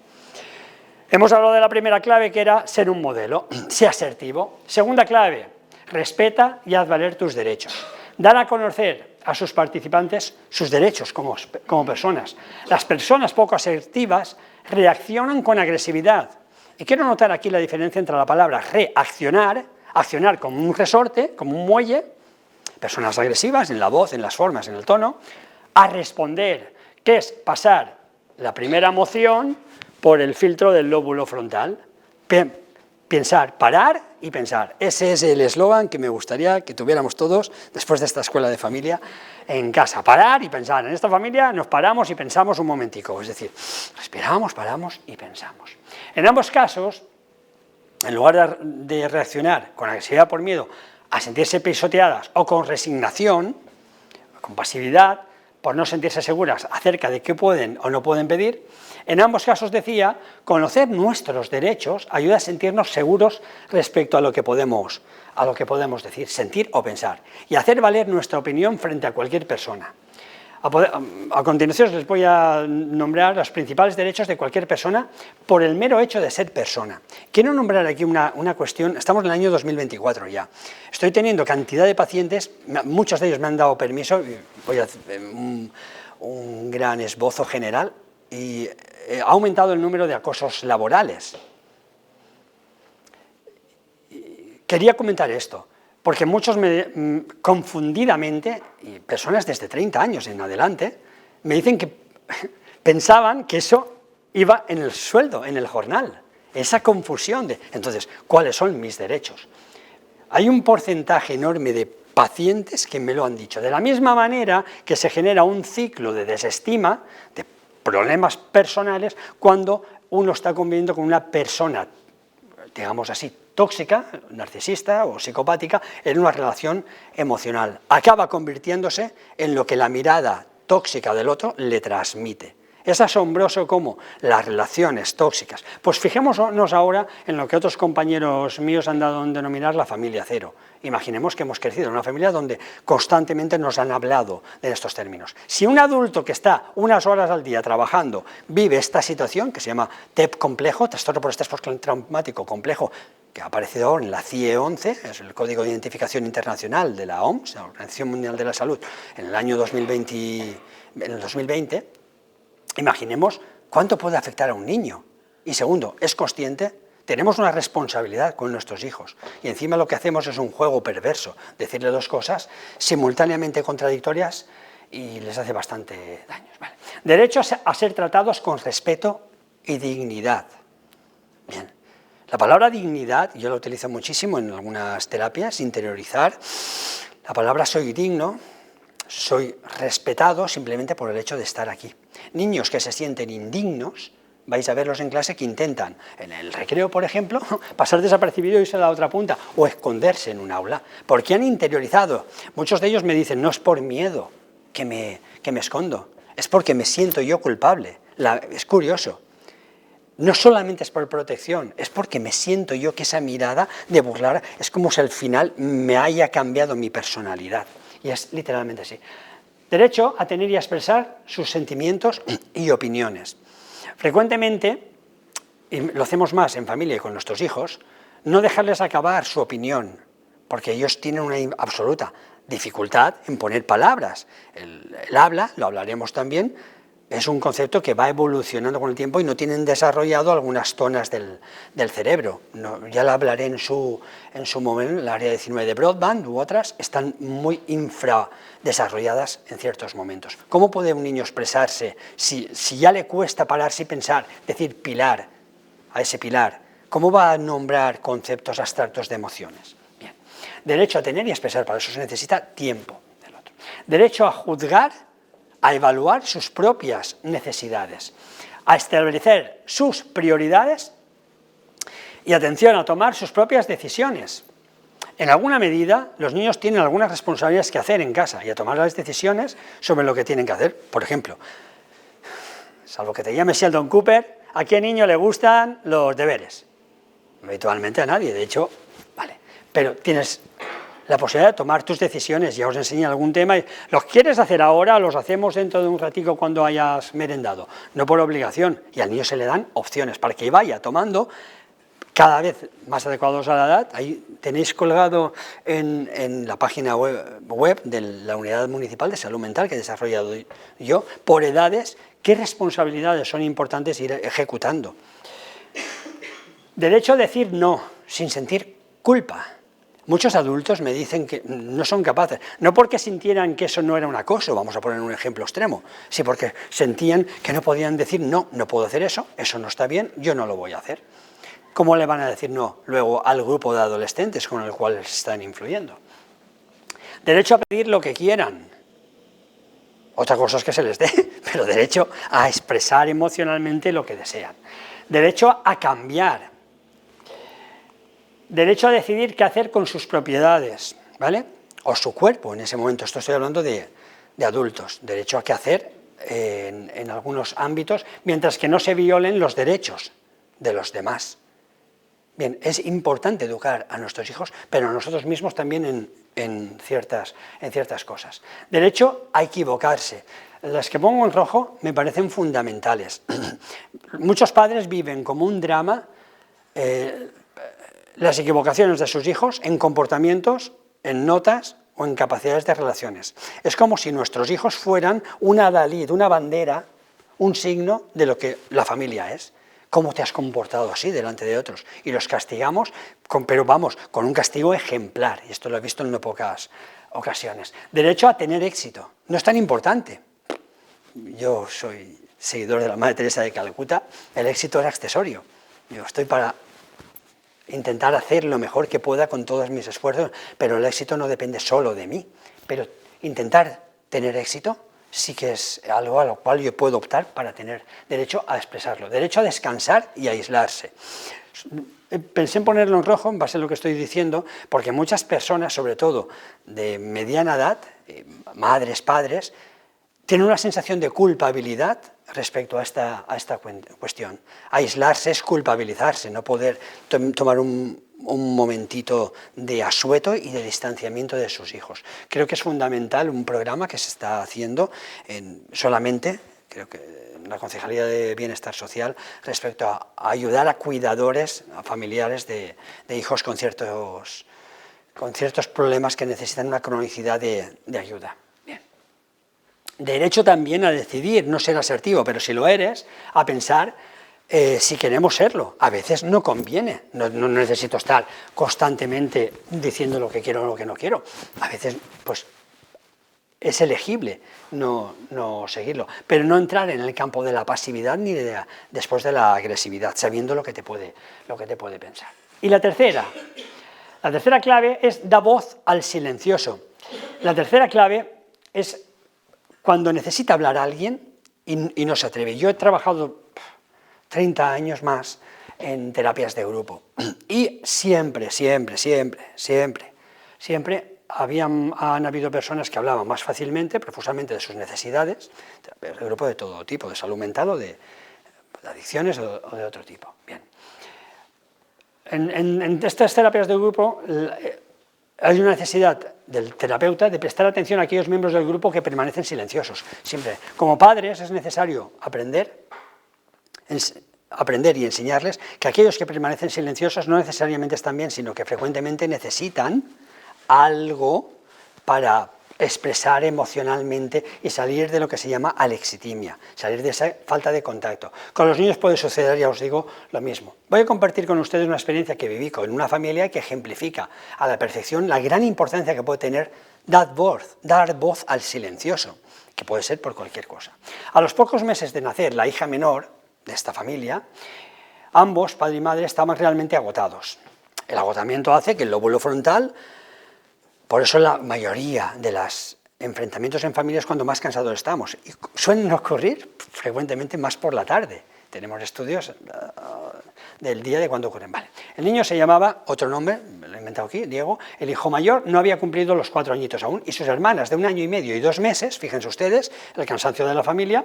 Hemos hablado de la primera clave, que era ser un modelo, ser asertivo. Segunda clave, respeta y haz valer tus derechos. Dar a conocer a sus participantes sus derechos como personas. Las personas poco asertivas reaccionan con agresividad. Y quiero notar aquí la diferencia entre la palabra reaccionar, accionar como un resorte, como un muelle, personas agresivas en la voz, en las formas, en el tono, a responder, que es pasar la primera emoción por el filtro del lóbulo frontal. Pensar, parar y pensar. Ese es el eslogan que me gustaría que tuviéramos todos después de esta escuela de familia en casa. Parar y pensar. En esta familia nos paramos y pensamos un momentico. Es decir, respiramos, paramos y pensamos. En ambos casos, en lugar de reaccionar con agresividad por miedo a sentirse pisoteadas o con resignación, con pasividad, por no sentirse seguras acerca de qué pueden o no pueden pedir, en ambos casos decía, conocer nuestros derechos ayuda a sentirnos seguros respecto a lo que podemos decir, sentir o pensar, y hacer valer nuestra opinión frente a cualquier persona. A continuación les voy a nombrar los principales derechos de cualquier persona por el mero hecho de ser persona. Quiero nombrar aquí una cuestión, estamos en el año 2024 ya, estoy teniendo cantidad de pacientes, muchos de ellos me han dado permiso, voy a hacer un gran esbozo general, y ha aumentado el número de acosos laborales. Quería comentar esto, porque muchos confundidamente, y personas desde 30 años en adelante, me dicen que pensaban que eso iba en el sueldo, en el jornal, esa confusión de, entonces, ¿cuáles son mis derechos? Hay un porcentaje enorme de pacientes que me lo han dicho, de la misma manera que se genera un ciclo de desestima, de problemas personales, cuando uno está conviviendo con una persona, digamos así, tóxica, narcisista o psicopática, en una relación emocional. Acaba convirtiéndose en lo que la mirada tóxica del otro le transmite. Es asombroso cómo las relaciones tóxicas. Pues fijémonos ahora en lo que otros compañeros míos han dado en denominar la familia cero. Imaginemos que hemos crecido en una familia donde constantemente nos han hablado de estos términos. Si un adulto que está unas horas al día trabajando vive esta situación, que se llama TEP complejo, trastorno por estrés postraumático complejo, que ha aparecido ahora en la CIE 11, es el Código de Identificación Internacional de la OMS, la Organización Mundial de la Salud, en el año 2020, imaginemos cuánto puede afectar a un niño. Y segundo, ¿es consciente? Tenemos una responsabilidad con nuestros hijos y encima lo que hacemos es un juego perverso, decirle dos cosas simultáneamente contradictorias y les hace bastante daño. Vale. Derechos a ser tratados con respeto y dignidad. Bien. La palabra dignidad, yo la utilizo muchísimo en algunas terapias, interiorizar. La palabra soy digno, soy respetado simplemente por el hecho de estar aquí. Niños que se sienten indignos, vais a verlos en clase que intentan, en el recreo, por ejemplo, pasar desapercibido y irse a la otra punta, o esconderse en un aula, porque han interiorizado. Muchos de ellos me dicen, no es por miedo que me escondo, es porque me siento yo culpable. Es curioso. No solamente es por protección, es porque me siento yo que esa mirada de burlar es como si al final me haya cambiado mi personalidad. Y es literalmente así. Derecho a tener y a expresar sus sentimientos y opiniones. Frecuentemente, y lo hacemos más en familia y con nuestros hijos, no dejarles acabar su opinión, porque ellos tienen una absoluta dificultad en poner palabras. El habla, lo hablaremos también, es un concepto que va evolucionando con el tiempo y no tienen desarrollado algunas zonas del cerebro. Ya lo hablaré en su momento, el área 19 de Broadband u otras, están muy infradesarrolladas en ciertos momentos. ¿Cómo puede un niño expresarse si ya le cuesta pararse y pensar, decir pilar, a ese pilar? ¿Cómo va a nombrar conceptos abstractos de emociones? Bien. Derecho a tener y expresar, para eso se necesita tiempo del otro. Derecho a juzgar, a evaluar sus propias necesidades, a establecer sus prioridades y, atención, a tomar sus propias decisiones. En alguna medida, los niños tienen algunas responsabilidades que hacer en casa y a tomar las decisiones sobre lo que tienen que hacer. Por ejemplo, salvo que te llames Sheldon Cooper, ¿a qué niño le gustan los deberes? Habitualmente a nadie, de hecho, vale, pero tienes la posibilidad de tomar tus decisiones. Ya os enseñé algún tema, ¿los quieres hacer ahora o los hacemos dentro de un ratico cuando hayas merendado? No por obligación, y al niño se le dan opciones para que vaya tomando cada vez más adecuados a la edad. Ahí tenéis colgado en la página web de la Unidad Municipal de Salud Mental que he desarrollado yo, por edades, qué responsabilidades son importantes ir ejecutando. Derecho a decir no, sin sentir culpa. Muchos adultos me dicen que no son capaces, no porque sintieran que eso no era un acoso, vamos a poner un ejemplo extremo, sí porque sentían que no podían decir no, no puedo hacer eso no está bien, yo no lo voy a hacer. ¿Cómo le van a decir no luego al grupo de adolescentes con el cual están influyendo? Derecho a pedir lo que quieran. Otra cosa es que se les dé, pero derecho a expresar emocionalmente lo que desean. Derecho a cambiar. Derecho a decidir qué hacer con sus propiedades, ¿vale? O su cuerpo, en ese momento, esto estoy hablando de adultos. Derecho a qué hacer en algunos ámbitos, mientras que no se violen los derechos de los demás. Bien, es importante educar a nuestros hijos, pero a nosotros mismos también en ciertas cosas. Derecho a equivocarse. Las que pongo en rojo me parecen fundamentales. Muchos padres viven como un drama las equivocaciones de sus hijos en comportamientos, en notas o en capacidades de relaciones. Es como si nuestros hijos fueran una adalid, una bandera, un signo de lo que la familia es. ¿Cómo te has comportado así delante de otros? Y los castigamos, pero vamos, con un castigo ejemplar, y esto lo he visto en no pocas ocasiones. Derecho a tener éxito, no es tan importante. Yo soy seguidor de la Madre Teresa de Calcuta, el éxito es accesorio. Yo estoy para intentar hacer lo mejor que pueda con todos mis esfuerzos, pero el éxito no depende solo de mí. Pero intentar tener éxito sí que es algo a lo cual yo puedo optar para tener derecho a expresarlo. Derecho a descansar y a aislarse. Pensé en ponerlo en rojo en base a lo que estoy diciendo, porque muchas personas, sobre todo de mediana edad, madres, padres, tienen una sensación de culpabilidad respecto a esta cuestión. Aislarse es culpabilizarse, no poder tomar un momentito de asueto y de distanciamiento de sus hijos. Creo que es fundamental un programa que se está haciendo solamente, creo que en la Concejalía de Bienestar Social, respecto a ayudar a cuidadores, a familiares de hijos con ciertos problemas que necesitan una cronicidad de ayuda. Derecho también a decidir, no ser asertivo, pero si lo eres, a pensar si queremos serlo. A veces no conviene, no necesito estar constantemente diciendo lo que quiero o lo que no quiero. A veces, pues, es elegible no seguirlo, pero no entrar en el campo de la pasividad ni después de la agresividad, sabiendo lo que te puede pensar. Y la tercera clave es da voz al silencioso. La tercera clave es cuando necesita hablar a alguien y no se atreve. Yo he trabajado 30 años más en terapias de grupo y siempre han habido personas que hablaban más fácilmente, profusamente de sus necesidades, terapias de grupo de todo tipo, de salud mental o de adicciones o de otro tipo. Bien. En estas terapias de grupo hay una necesidad del terapeuta de prestar atención a aquellos miembros del grupo que permanecen silenciosos. Siempre, como padres, es necesario aprender y enseñarles que aquellos que permanecen silenciosos no necesariamente están bien, sino que frecuentemente necesitan algo para expresar emocionalmente y salir de lo que se llama alexitimia, salir de esa falta de contacto. Con los niños puede suceder, ya os digo, lo mismo. Voy a compartir con ustedes una experiencia que viví con una familia que ejemplifica a la perfección la gran importancia que puede tener dar voz al silencioso, que puede ser por cualquier cosa. A los pocos meses de nacer la hija menor de esta familia, ambos, padre y madre, estaban realmente agotados. El agotamiento hace que el lóbulo frontal, por eso la mayoría de los enfrentamientos en familia es cuando más cansados estamos. Y suelen ocurrir frecuentemente más por la tarde. Tenemos estudios del día de cuando ocurren. Vale. El niño se llamaba, otro nombre, me lo he inventado aquí, Diego. El hijo mayor no había cumplido los 4 añitos aún y sus hermanas de 1 año y medio y 2 meses, fíjense ustedes, el cansancio de la familia,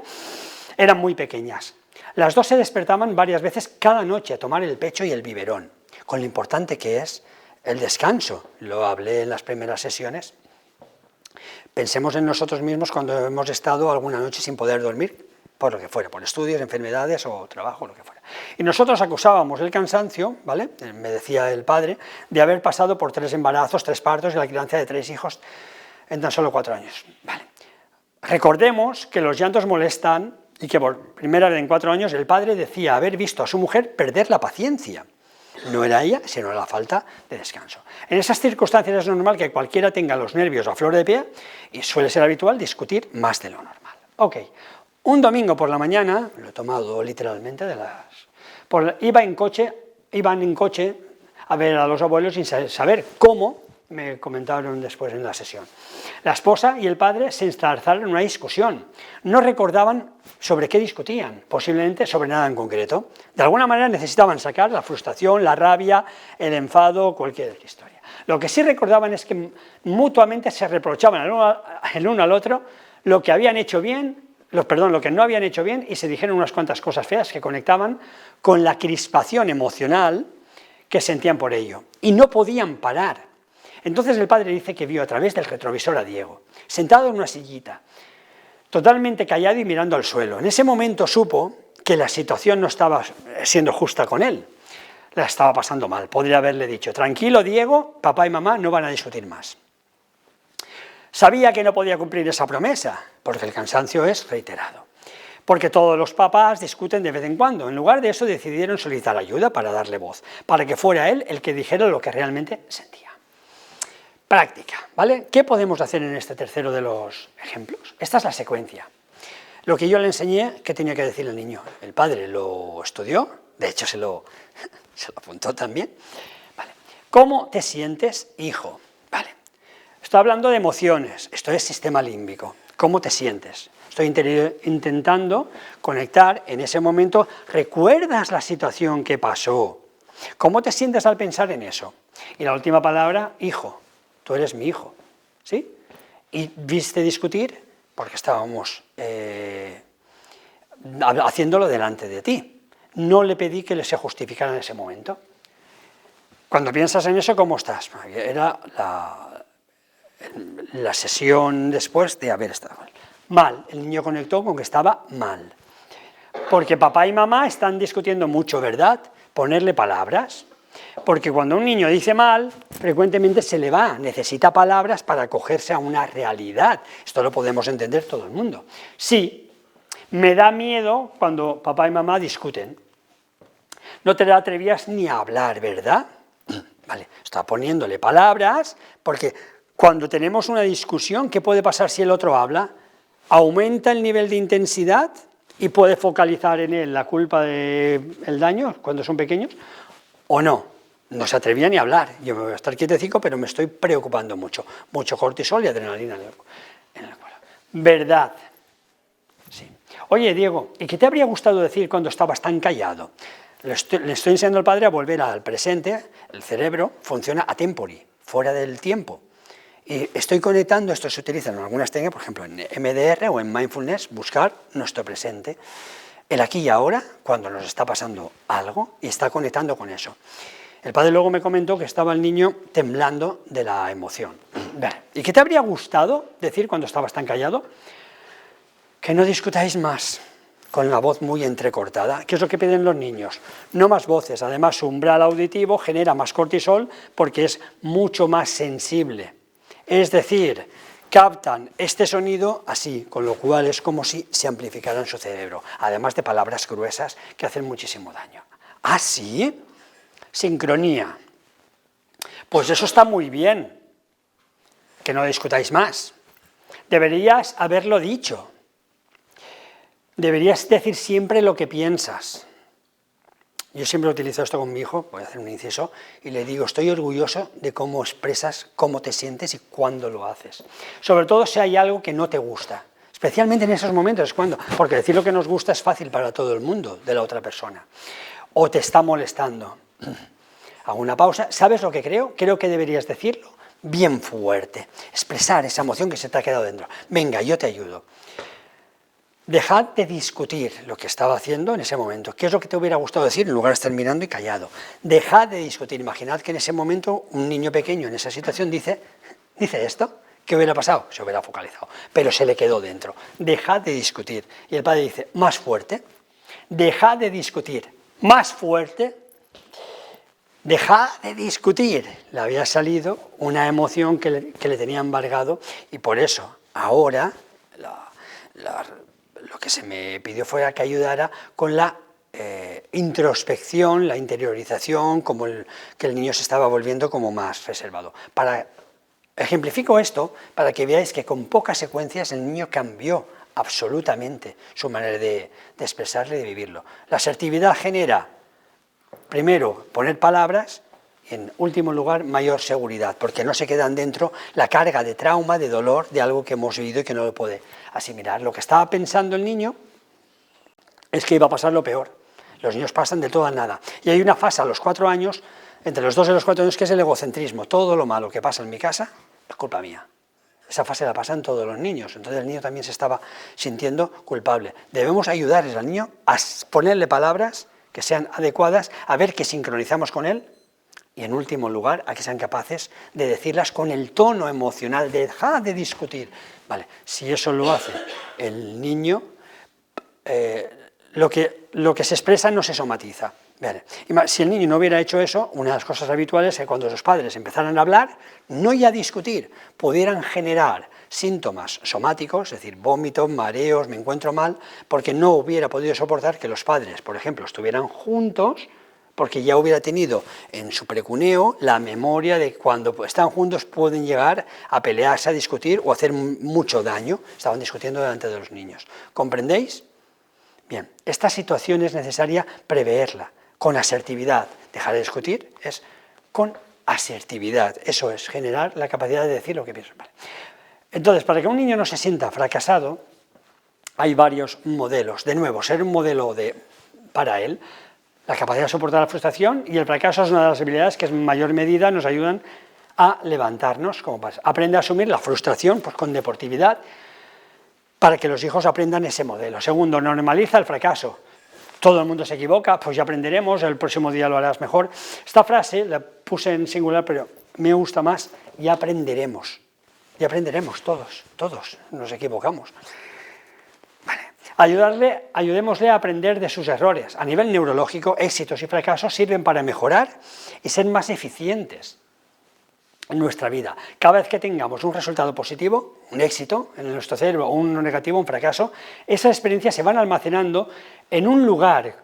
eran muy pequeñas. Las dos se despertaban varias veces cada noche a tomar el pecho y el biberón, con lo importante que es el descanso. Lo hablé en las primeras sesiones. Pensemos en nosotros mismos cuando hemos estado alguna noche sin poder dormir, por lo que fuera, por estudios, enfermedades o trabajo, lo que fuera. Y nosotros acusábamos el cansancio, ¿vale?, me decía el padre, de haber pasado por 3 embarazos, 3 partos y la crianza de 3 hijos en tan solo 4 años. Vale. Recordemos que los llantos molestan y que por primera vez en 4 años el padre decía haber visto a su mujer perder la paciencia. No era ella, sino la falta de descanso. En esas circunstancias es normal que cualquiera tenga los nervios a flor de pie y suele ser habitual discutir más de lo normal. Ok, un domingo por la mañana, lo he tomado literalmente iban en coche a ver a los abuelos sin saber cómo, me comentaron después en la sesión. La esposa y el padre se enzarzaron en una discusión. No recordaban sobre qué discutían, posiblemente sobre nada en concreto. De alguna manera necesitaban sacar la frustración, la rabia, el enfado, cualquier historia. Lo que sí recordaban es que mutuamente se reprochaban el uno al otro lo que habían hecho bien, lo que no habían hecho bien, y se dijeron unas cuantas cosas feas que conectaban con la crispación emocional que sentían por ello. Y no podían parar. Entonces el padre dice que vio a través del retrovisor a Diego, sentado en una sillita, totalmente callado y mirando al suelo. En ese momento supo que la situación no estaba siendo justa con él, la estaba pasando mal. Podría haberle dicho, tranquilo Diego, papá y mamá no van a discutir más. Sabía que no podía cumplir esa promesa, porque el cansancio es reiterado. Porque todos los papás discuten de vez en cuando. En lugar de eso decidieron solicitar ayuda para darle voz, para que fuera él el que dijera lo que realmente sentía. Práctica, ¿vale? ¿Qué podemos hacer en este tercero de los ejemplos? Esta es la secuencia. Lo que yo le enseñé, ¿qué tenía que decir el niño? El padre lo estudió, de hecho se lo apuntó también. Vale. ¿Cómo te sientes, hijo? Vale. Estoy hablando de emociones, esto es sistema límbico. ¿Cómo te sientes? Estoy intentando conectar en ese momento. ¿Recuerdas la situación que pasó? ¿Cómo te sientes al pensar en eso? Y la última palabra, hijo. Tú eres mi hijo, ¿sí? Y viste discutir porque estábamos haciéndolo delante de ti. No le pedí que se justificara en ese momento. Cuando piensas en eso, ¿cómo estás? Era la sesión después de haber estado mal. El niño conectó con que estaba mal. Porque papá y mamá están discutiendo mucho, ¿verdad? Ponerle palabras. Porque cuando un niño dice mal, frecuentemente se le va, necesita palabras para acogerse a una realidad. Esto lo podemos entender todo el mundo. Sí, me da miedo cuando papá y mamá discuten. No te atrevías ni a hablar, ¿verdad? Vale, está poniéndole palabras, porque cuando tenemos una discusión, ¿qué puede pasar si el otro habla? Aumenta el nivel de intensidad y puede focalizar en él la culpa del daño cuando son pequeños, o no. No se atrevía ni a hablar. Yo me voy a estar quietecico, pero me estoy preocupando mucho. Mucho cortisol y adrenalina en el cuerpo. ¿Verdad? Sí. Oye, Diego, ¿y qué te habría gustado decir cuando estabas tan callado? Le estoy enseñando al padre a volver al presente. El cerebro funciona a tempori, fuera del tiempo. Y estoy conectando, esto se utiliza en algunas técnicas, por ejemplo, en MDR o en Mindfulness, buscar nuestro presente. El aquí y ahora, cuando nos está pasando algo, y está conectando con eso. El padre luego me comentó que estaba el niño temblando de la emoción. ¿Y qué te habría gustado decir cuando estabas tan callado? Que no discutáis más, con la voz muy entrecortada. ¿Qué es lo que piden los niños? No más voces. Además, su umbral auditivo genera más cortisol porque es mucho más sensible. Es decir, captan este sonido así, con lo cual es como si se amplificara en su cerebro. Además de palabras gruesas que hacen muchísimo daño. ¿Ah, sí? Sincronía. Pues eso está muy bien, que no discutáis más. Deberías haberlo dicho. Deberías decir siempre lo que piensas. Yo siempre utilizo esto con mi hijo, voy a hacer un inciso, y le digo, estoy orgulloso de cómo expresas, cómo te sientes y cuándo lo haces. Sobre todo si hay algo que no te gusta. Especialmente en esos momentos, porque decir lo que nos gusta es fácil para todo el mundo, de la otra persona. O te está molestando. Hago una pausa. ¿Sabes lo que creo? Creo que deberías decirlo bien fuerte. Expresar esa emoción que se te ha quedado dentro. Venga, yo te ayudo. Dejad de discutir lo que estaba haciendo en ese momento. ¿Qué es lo que te hubiera gustado decir en lugar de estar mirando y callado? Dejad de discutir. Imaginad que en ese momento un niño pequeño en esa situación dice esto. ¿Qué hubiera pasado? Se hubiera focalizado. Pero se le quedó dentro. Dejad de discutir. Y el padre dice, más fuerte. Dejad de discutir. Más fuerte. Dejad de discutir. Le había salido una emoción que le tenía embargado y por eso ahora lo que se me pidió fue que ayudara con la introspección, la interiorización, que el niño se estaba volviendo como más reservado. Ejemplifico esto para que veáis que con pocas secuencias el niño cambió absolutamente su manera de expresarlo y de vivirlo. La asertividad genera, primero, poner palabras, y en último lugar, mayor seguridad, porque no se quedan dentro la carga de trauma, de dolor, de algo que hemos vivido y que no lo puede asimilar. Lo que estaba pensando el niño es que iba a pasar lo peor. Los niños pasan de todo a nada. Y hay una fase a los 4 años, entre los 2 y los 4 años, que es el egocentrismo. Todo lo malo que pasa en mi casa es culpa mía. Esa fase la pasan todos los niños. Entonces el niño también se estaba sintiendo culpable. Debemos ayudarles al niño a ponerle palabras que sean adecuadas, a ver que sincronizamos con él, y en último lugar, a que sean capaces de decirlas con el tono emocional, de dejar de discutir. Vale, si eso lo hace el niño, lo que se expresa no se somatiza. Vale. Si el niño no hubiera hecho eso, una de las cosas habituales es que cuando los padres empezaran a hablar, no ya a discutir, pudieran generar síntomas somáticos, es decir, vómitos, mareos, me encuentro mal, porque no hubiera podido soportar que los padres, por ejemplo, estuvieran juntos, porque ya hubiera tenido en su precuneo la memoria de que cuando están juntos pueden llegar a pelearse, a discutir o hacer mucho daño. Estaban discutiendo delante de los niños. ¿Comprendéis? Bien, esta situación es necesaria preverla con asertividad. Dejar de discutir es con asertividad. Eso es, generar la capacidad de decir lo que pienso. Vale. Entonces, para que un niño no se sienta fracasado, hay varios modelos. De nuevo, ser un modelo para él, la capacidad de soportar la frustración y el fracaso es una de las habilidades que en mayor medida nos ayudan a levantarnos. Como pasa. Aprende a asumir la frustración pues, con deportividad para que los hijos aprendan ese modelo. Segundo, normaliza el fracaso. Todo el mundo se equivoca, pues ya aprenderemos, el próximo día lo harás mejor. Esta frase la puse en singular, pero me gusta más, ya aprenderemos. Ya aprenderemos todos nos equivocamos. Ayudémosle a aprender de sus errores. A nivel neurológico, éxitos y fracasos sirven para mejorar y ser más eficientes en nuestra vida. Cada vez que tengamos un resultado positivo, un éxito en nuestro cerebro, o un negativo, un fracaso, esas experiencias se van almacenando en un lugar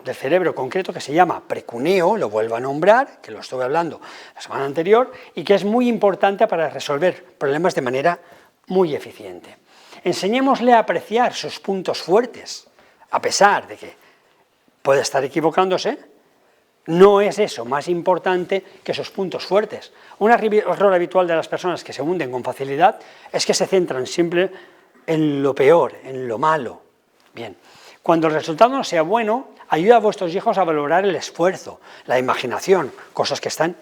del cerebro concreto que se llama precuneo, lo vuelvo a nombrar, que lo estuve hablando la semana anterior, y que es muy importante para resolver problemas de manera muy eficiente. Enseñémosle a apreciar sus puntos fuertes, a pesar de que puede estar equivocándose, no es eso más importante que sus puntos fuertes. Un error habitual de las personas que se hunden con facilidad es que se centran siempre en lo peor, en lo malo. Bien, cuando el resultado no sea bueno, ayuda a vuestros hijos a valorar el esfuerzo, la imaginación, cosas que están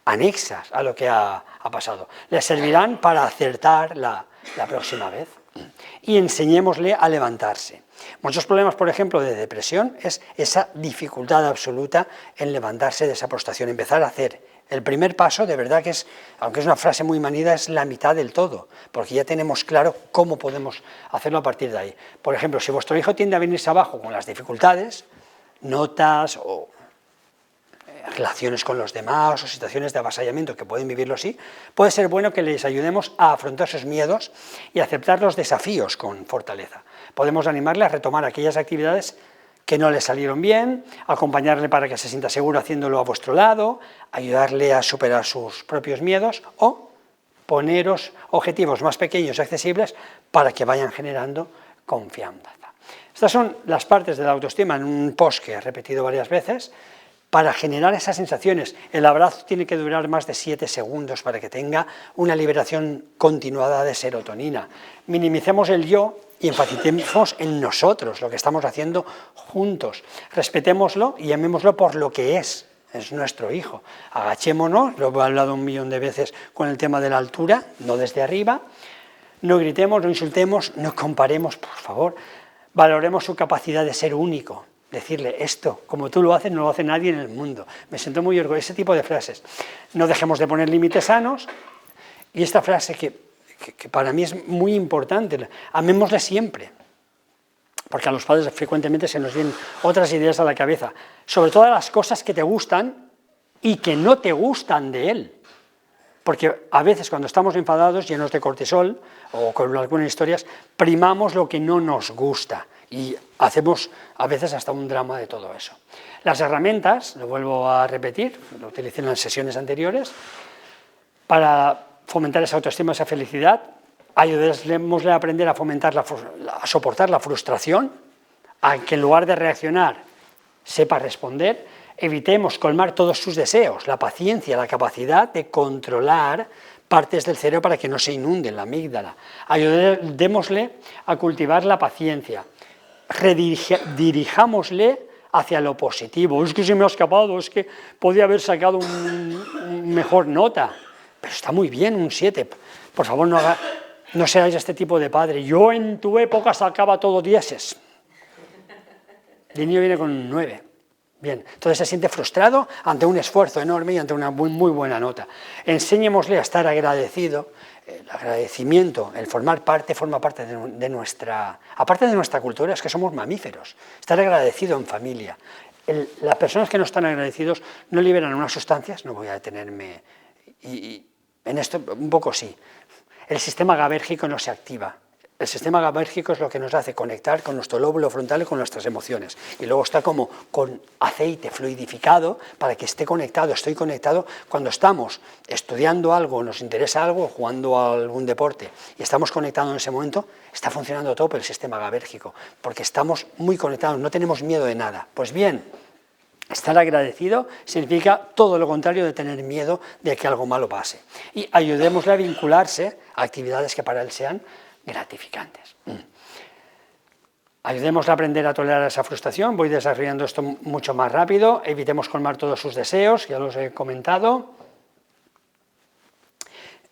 anexas a lo que ha pasado. Les servirán para acertar la próxima vez. Y enseñémosle a levantarse. Muchos problemas, por ejemplo, de depresión es esa dificultad absoluta en levantarse de esa postración, empezar a hacer. El primer paso, de verdad que es, aunque es una frase muy manida, es la mitad del todo, porque ya tenemos claro cómo podemos hacerlo a partir de ahí. Por ejemplo, si vuestro hijo tiende a venirse abajo con las dificultades, notas o relaciones con los demás o situaciones de avasallamiento que pueden vivirlo así, puede ser bueno que les ayudemos a afrontar sus miedos y a aceptar los desafíos con fortaleza. Podemos animarle a retomar aquellas actividades que no le salieron bien, acompañarle para que se sienta seguro haciéndolo a vuestro lado, ayudarle a superar sus propios miedos o poneros objetivos más pequeños y accesibles para que vayan generando confianza. Estas son las partes de la autoestima en un post que he repetido varias veces. Para generar esas sensaciones, el abrazo tiene que durar más de 7 segundos para que tenga una liberación continuada de serotonina. Minimicemos el yo y enfaticemos en nosotros, lo que estamos haciendo juntos. Respetémoslo y amémoslo por lo que es nuestro hijo. Agachémonos, lo he hablado 1.000.000 de veces con el tema de la altura, no desde arriba. No gritemos, no insultemos, no comparemos, por favor. Valoremos su capacidad de ser único. Decirle esto, como tú lo haces, no lo hace nadie en el mundo. Me siento muy orgulloso, ese tipo de frases. No dejemos de poner límites sanos. Y esta frase que para mí es muy importante, amémosle siempre. Porque a los padres frecuentemente se nos vienen otras ideas a la cabeza. Sobre todas las cosas que te gustan y que no te gustan de él. porque a veces cuando estamos enfadados, llenos de cortisol, o con algunas historias, primamos lo que no nos gusta, y hacemos a veces hasta un drama de todo eso. Las herramientas, lo vuelvo a repetir, lo utilicé en las sesiones anteriores, para fomentar esa autoestima, esa felicidad, ayudémosle a aprender a fomentar, a soportar la frustración, a que en lugar de reaccionar sepa responder, evitemos colmar todos sus deseos, la paciencia, la capacidad de controlar partes del cerebro para que no se inunden, la amígdala. Ayudémosle a cultivar la paciencia, dirijámosle hacia lo positivo. Es que se me ha escapado, es que podía haber sacado un mejor nota, pero está muy bien un 7. Por favor, no seáis este tipo de padre. Yo en tu época sacaba todo 10. El niño viene con un 9. Bien, entonces se siente frustrado ante un esfuerzo enorme y ante una muy buena nota. Enseñémosle a estar agradecido. El agradecimiento, el formar parte, forma parte de nuestra... Aparte de nuestra cultura, es que somos mamíferos. Estar agradecido en familia. Las personas que no están agradecidos no liberan unas sustancias, no voy a detenerme... Y en esto un poco sí. El sistema GABAérgico no se activa. El sistema GABAérgico es lo que nos hace conectar con nuestro lóbulo frontal y con nuestras emociones. Y luego está como con aceite fluidificado para que esté conectado. Estoy conectado cuando estamos estudiando algo, nos interesa algo, jugando a algún deporte y estamos conectados en ese momento, está funcionando todo el sistema GABAérgico, porque estamos muy conectados, no tenemos miedo de nada. Pues bien, estar agradecido significa todo lo contrario de tener miedo de que algo malo pase. Y ayudémosle a vincularse a actividades que para él sean gratificantes. Ayudémosle a aprender a tolerar esa frustración, voy desarrollando esto mucho más rápido, evitemos colmar todos sus deseos, ya los he comentado.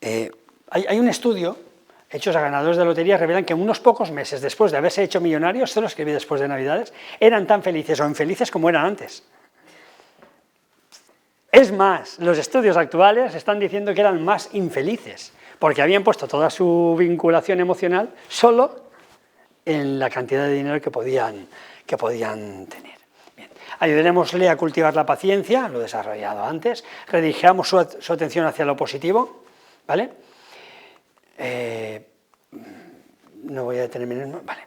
Hay un estudio, hechos a ganadores de lotería, revelan que unos pocos meses después de haberse hecho millonarios, esto lo escribí después de Navidades, eran tan felices o infelices como eran antes. Es más, los estudios actuales están diciendo que eran más infelices, porque habían puesto toda su vinculación emocional solo en la cantidad de dinero que podían tener. Bien. Ayudémosle a cultivar la paciencia, lo he desarrollado antes, redirigamos su atención hacia lo positivo, ¿vale? No voy a detenerme en... Vale.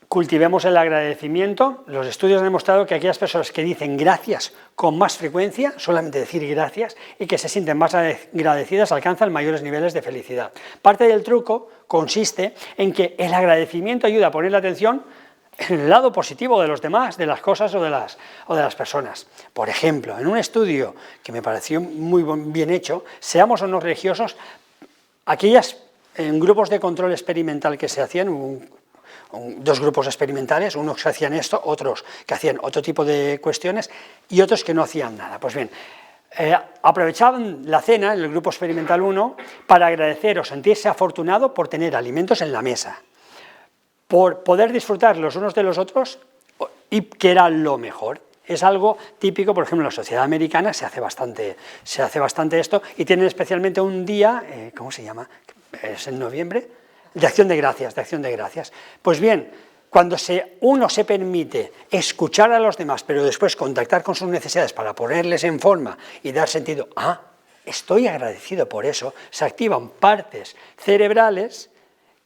Cultivemos el agradecimiento. Los estudios han demostrado que aquellas personas que dicen gracias con más frecuencia, solamente decir gracias, y que se sienten más agradecidas alcanzan mayores niveles de felicidad. Parte del truco consiste en que el agradecimiento ayuda a poner la atención en el lado positivo de los demás, de las cosas o de las personas. Por ejemplo, en un estudio que me pareció muy bien hecho, seamos o no religiosos, en grupos de control experimental que se hacían, dos grupos experimentales, unos que hacían esto, otros que hacían otro tipo de cuestiones y otros que no hacían nada. Pues bien, aprovechaban la cena, en el grupo experimental 1, para agradecer o sentirse afortunado por tener alimentos en la mesa, por poder disfrutar los unos de los otros y que era lo mejor. Es algo típico, por ejemplo, en la sociedad americana se hace bastante esto y tienen especialmente un día, ¿cómo se llama? Es en noviembre, de acción de gracias. Pues bien, cuando uno se permite escuchar a los demás, pero después contactar con sus necesidades para ponerles en forma y dar sentido, estoy agradecido por eso, se activan partes cerebrales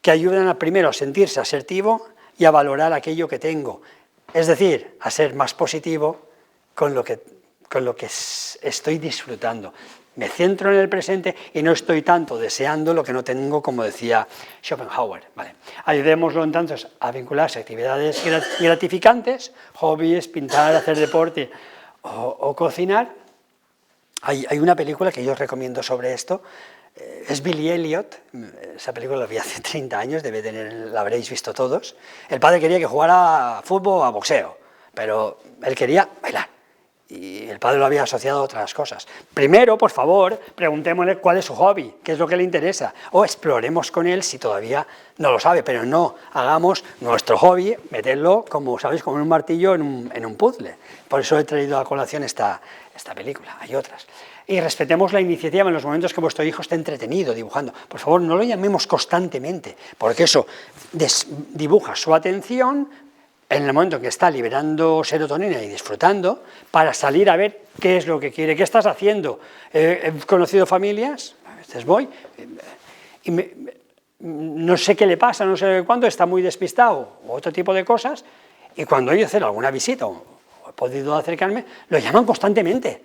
que ayudan primero a sentirse asertivo y a valorar aquello que tengo, es decir, a ser más positivo con lo que estoy disfrutando. Me centro en el presente y no estoy tanto deseando lo que no tengo, como decía Schopenhauer. Vale. Ayudémoslo entonces a vincularse a actividades gratificantes, hobbies, pintar, hacer deporte o cocinar. Hay una película que yo os recomiendo sobre esto, es Billy Elliot, esa película la vi hace 30 años, la habréis visto todos. El padre quería que jugara a fútbol o a boxeo, pero él quería bailar. Y el padre lo había asociado a otras cosas. Primero, por favor, preguntémosle cuál es su hobby, qué es lo que le interesa, o exploremos con él si todavía no lo sabe, pero no hagamos nuestro hobby, meterlo, como sabéis, como en un martillo en un puzzle. Por eso he traído a colación esta película, hay otras. Y respetemos la iniciativa en los momentos que vuestro hijo esté entretenido, dibujando. Por favor, no lo llamemos constantemente, porque eso dibuja su atención, en el momento en que está liberando serotonina y disfrutando, para salir a ver qué es lo que quiere, qué estás haciendo. He conocido familias, a veces voy, y no sé qué le pasa, no sé cuándo, está muy despistado, o otro tipo de cosas, y cuando he ido a hacer alguna visita, o he podido acercarme, lo llaman constantemente.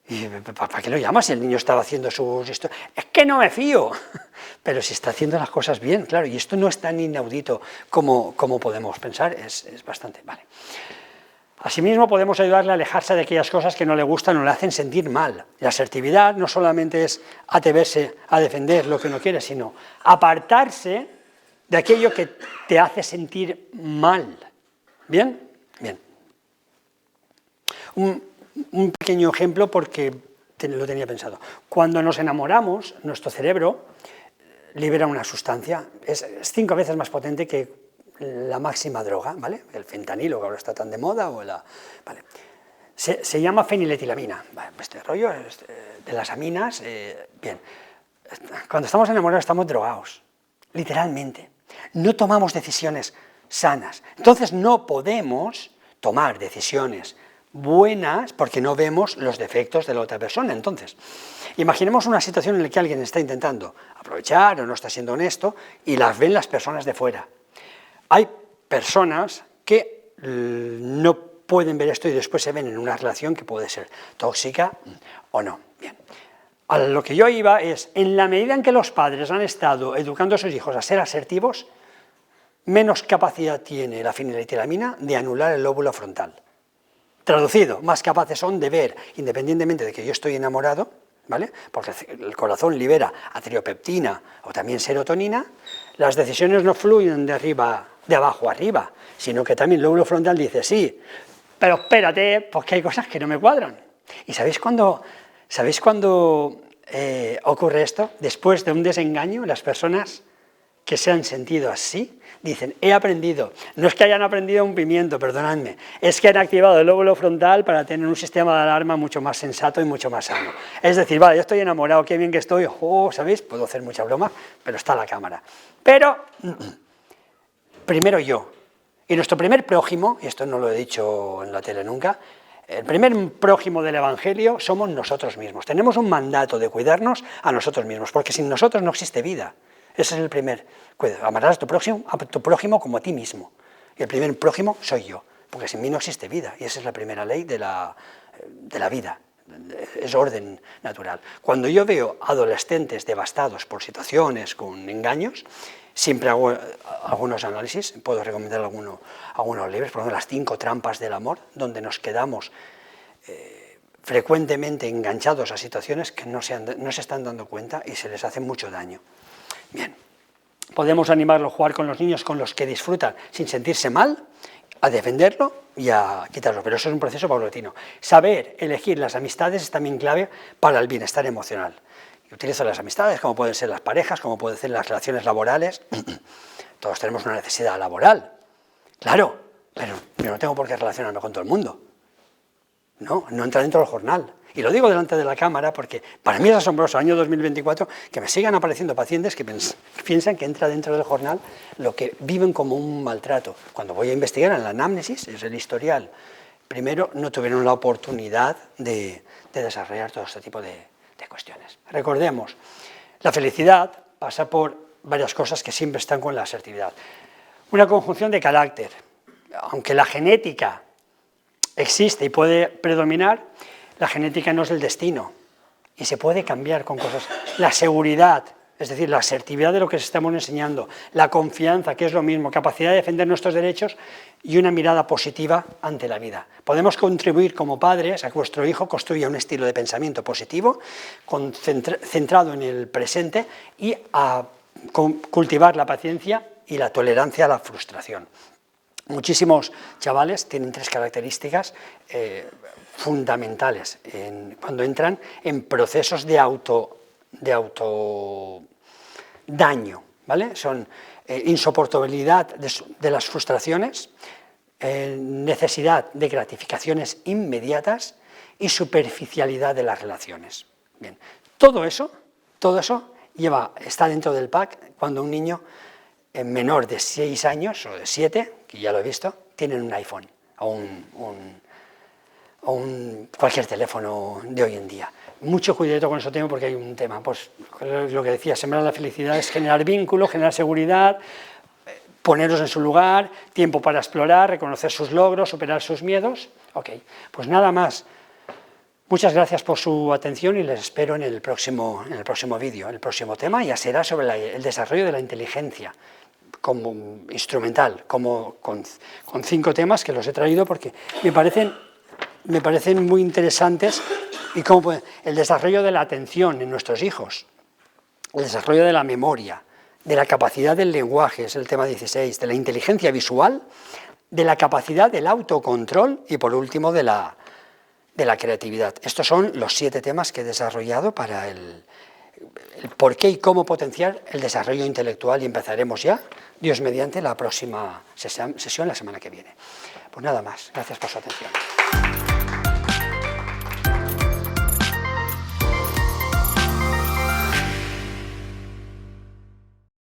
Y ¿para qué lo llamas si el niño estaba haciendo sus historias? Es que no me fío. Pero si está haciendo las cosas bien, claro, y esto no es tan inaudito como podemos pensar, es bastante, vale. Asimismo, podemos ayudarle a alejarse de aquellas cosas que no le gustan o le hacen sentir mal. La asertividad no solamente es atreverse a defender lo que uno quiere, sino apartarse de aquello que te hace sentir mal. ¿Bien? Bien. Un pequeño ejemplo porque lo tenía pensado. Cuando nos enamoramos, nuestro cerebro libera una sustancia, es 5 veces más potente que la máxima droga, ¿vale? El fentanilo, que ahora está tan de moda, o ¿vale? Se llama feniletilamina. Este rollo de las aminas, bien. Cuando estamos enamorados estamos drogados, literalmente. No tomamos decisiones sanas. Entonces no podemos tomar decisiones buenas porque no vemos los defectos de la otra persona. Entonces, imaginemos una situación en la que alguien está intentando aprovechar o no está siendo honesto y las ven las personas de fuera. Hay personas que no pueden ver esto y después se ven en una relación que puede ser tóxica o no. Bien. A lo que yo iba es, en la medida en que los padres han estado educando a sus hijos a ser asertivos, menos capacidad tiene la feniletilamina de anular el lóbulo frontal. Traducido, más capaces son de ver, independientemente de que yo estoy enamorado, ¿vale? Porque el corazón libera adriopeptina o también serotonina, las decisiones no fluyen de abajo arriba, sino que también el lóbulo frontal dice, sí, pero espérate, porque hay cosas que no me cuadran. ¿Y sabéis cuándo ocurre esto? Después de un desengaño, las personas que se han sentido así, dicen, he aprendido, no es que hayan aprendido un pimiento, perdonadme, es que han activado el lóbulo frontal para tener un sistema de alarma mucho más sensato y mucho más sano. Es decir, vale, yo estoy enamorado, qué bien que estoy, ¿sabéis? Puedo hacer mucha broma, pero está la cámara. Pero, primero yo, y nuestro primer prójimo, y esto no lo he dicho en la tele nunca, el primer prójimo del Evangelio somos nosotros mismos. Tenemos un mandato de cuidarnos a nosotros mismos, porque sin nosotros no existe vida. Ese es el primer cuidado. Amarás a tu prójimo como a ti mismo. Y el primer prójimo soy yo, porque sin mí no existe vida. Y esa es la primera ley de la vida. Es orden natural. Cuando yo veo adolescentes devastados por situaciones con engaños, siempre hago algunos análisis, puedo recomendar algunos libros, por ejemplo, Las 5 trampas del amor, donde nos quedamos frecuentemente enganchados a situaciones que no se están dando cuenta y se les hace mucho daño. Bien, podemos animarlo a jugar con los niños con los que disfrutan sin sentirse mal, a defenderlo y a quitarlo, pero eso es un proceso paulatino. Saber elegir las amistades es también clave para el bienestar emocional. Yo utilizo las amistades, como pueden ser las parejas, como pueden ser las relaciones laborales. Todos tenemos una necesidad laboral, claro, pero yo no tengo por qué relacionarme con todo el mundo. No entra dentro del jornal. Y lo digo delante de la cámara porque para mí es asombroso, año 2024, que me sigan apareciendo pacientes que piensan que entra dentro del jornal lo que viven como un maltrato. Cuando voy a investigar en la anamnesis, es el historial, primero no tuvieron la oportunidad de desarrollar todo este tipo de cuestiones. Recordemos, la felicidad pasa por varias cosas que siempre están con la asertividad. Una conjunción de carácter. Aunque la genética existe y puede predominar, la genética no es el destino y se puede cambiar con cosas. La seguridad, es decir, la asertividad de lo que estamos enseñando, la confianza, que es lo mismo, capacidad de defender nuestros derechos y una mirada positiva ante la vida. Podemos contribuir como padres a que vuestro hijo construya un estilo de pensamiento positivo, centrado en el presente y a cultivar la paciencia y la tolerancia a la frustración. Muchísimos chavales tienen 3 características fundamentales cuando entran en procesos de autodaño, ¿vale? Son insoportabilidad de las frustraciones, necesidad de gratificaciones inmediatas y superficialidad de las relaciones. Bien, todo eso está dentro del pack cuando un niño menor de 6 años o de 7, que ya lo he visto, tienen un iPhone o cualquier teléfono de hoy en día. Mucho cuidado con ese tema porque hay un tema, pues lo que decía, sembrar la felicidad es generar vínculo, generar seguridad, poneros en su lugar, tiempo para explorar, reconocer sus logros, superar sus miedos. Ok, pues nada más. Muchas gracias por su atención y les espero en el próximo vídeo. El próximo tema ya será sobre el desarrollo de la inteligencia como instrumental, con 5 temas que los he traído porque me parecen muy interesantes, y como el desarrollo de la atención en nuestros hijos, el desarrollo de la memoria, de la capacidad del lenguaje, es el tema 16, de la inteligencia visual, de la capacidad del autocontrol y, por último, de la creatividad. Estos son los 7 temas que he desarrollado para el por qué y cómo potenciar el desarrollo intelectual, y empezaremos ya, Dios mediante, la próxima sesión la semana que viene. Pues nada más, gracias por su atención.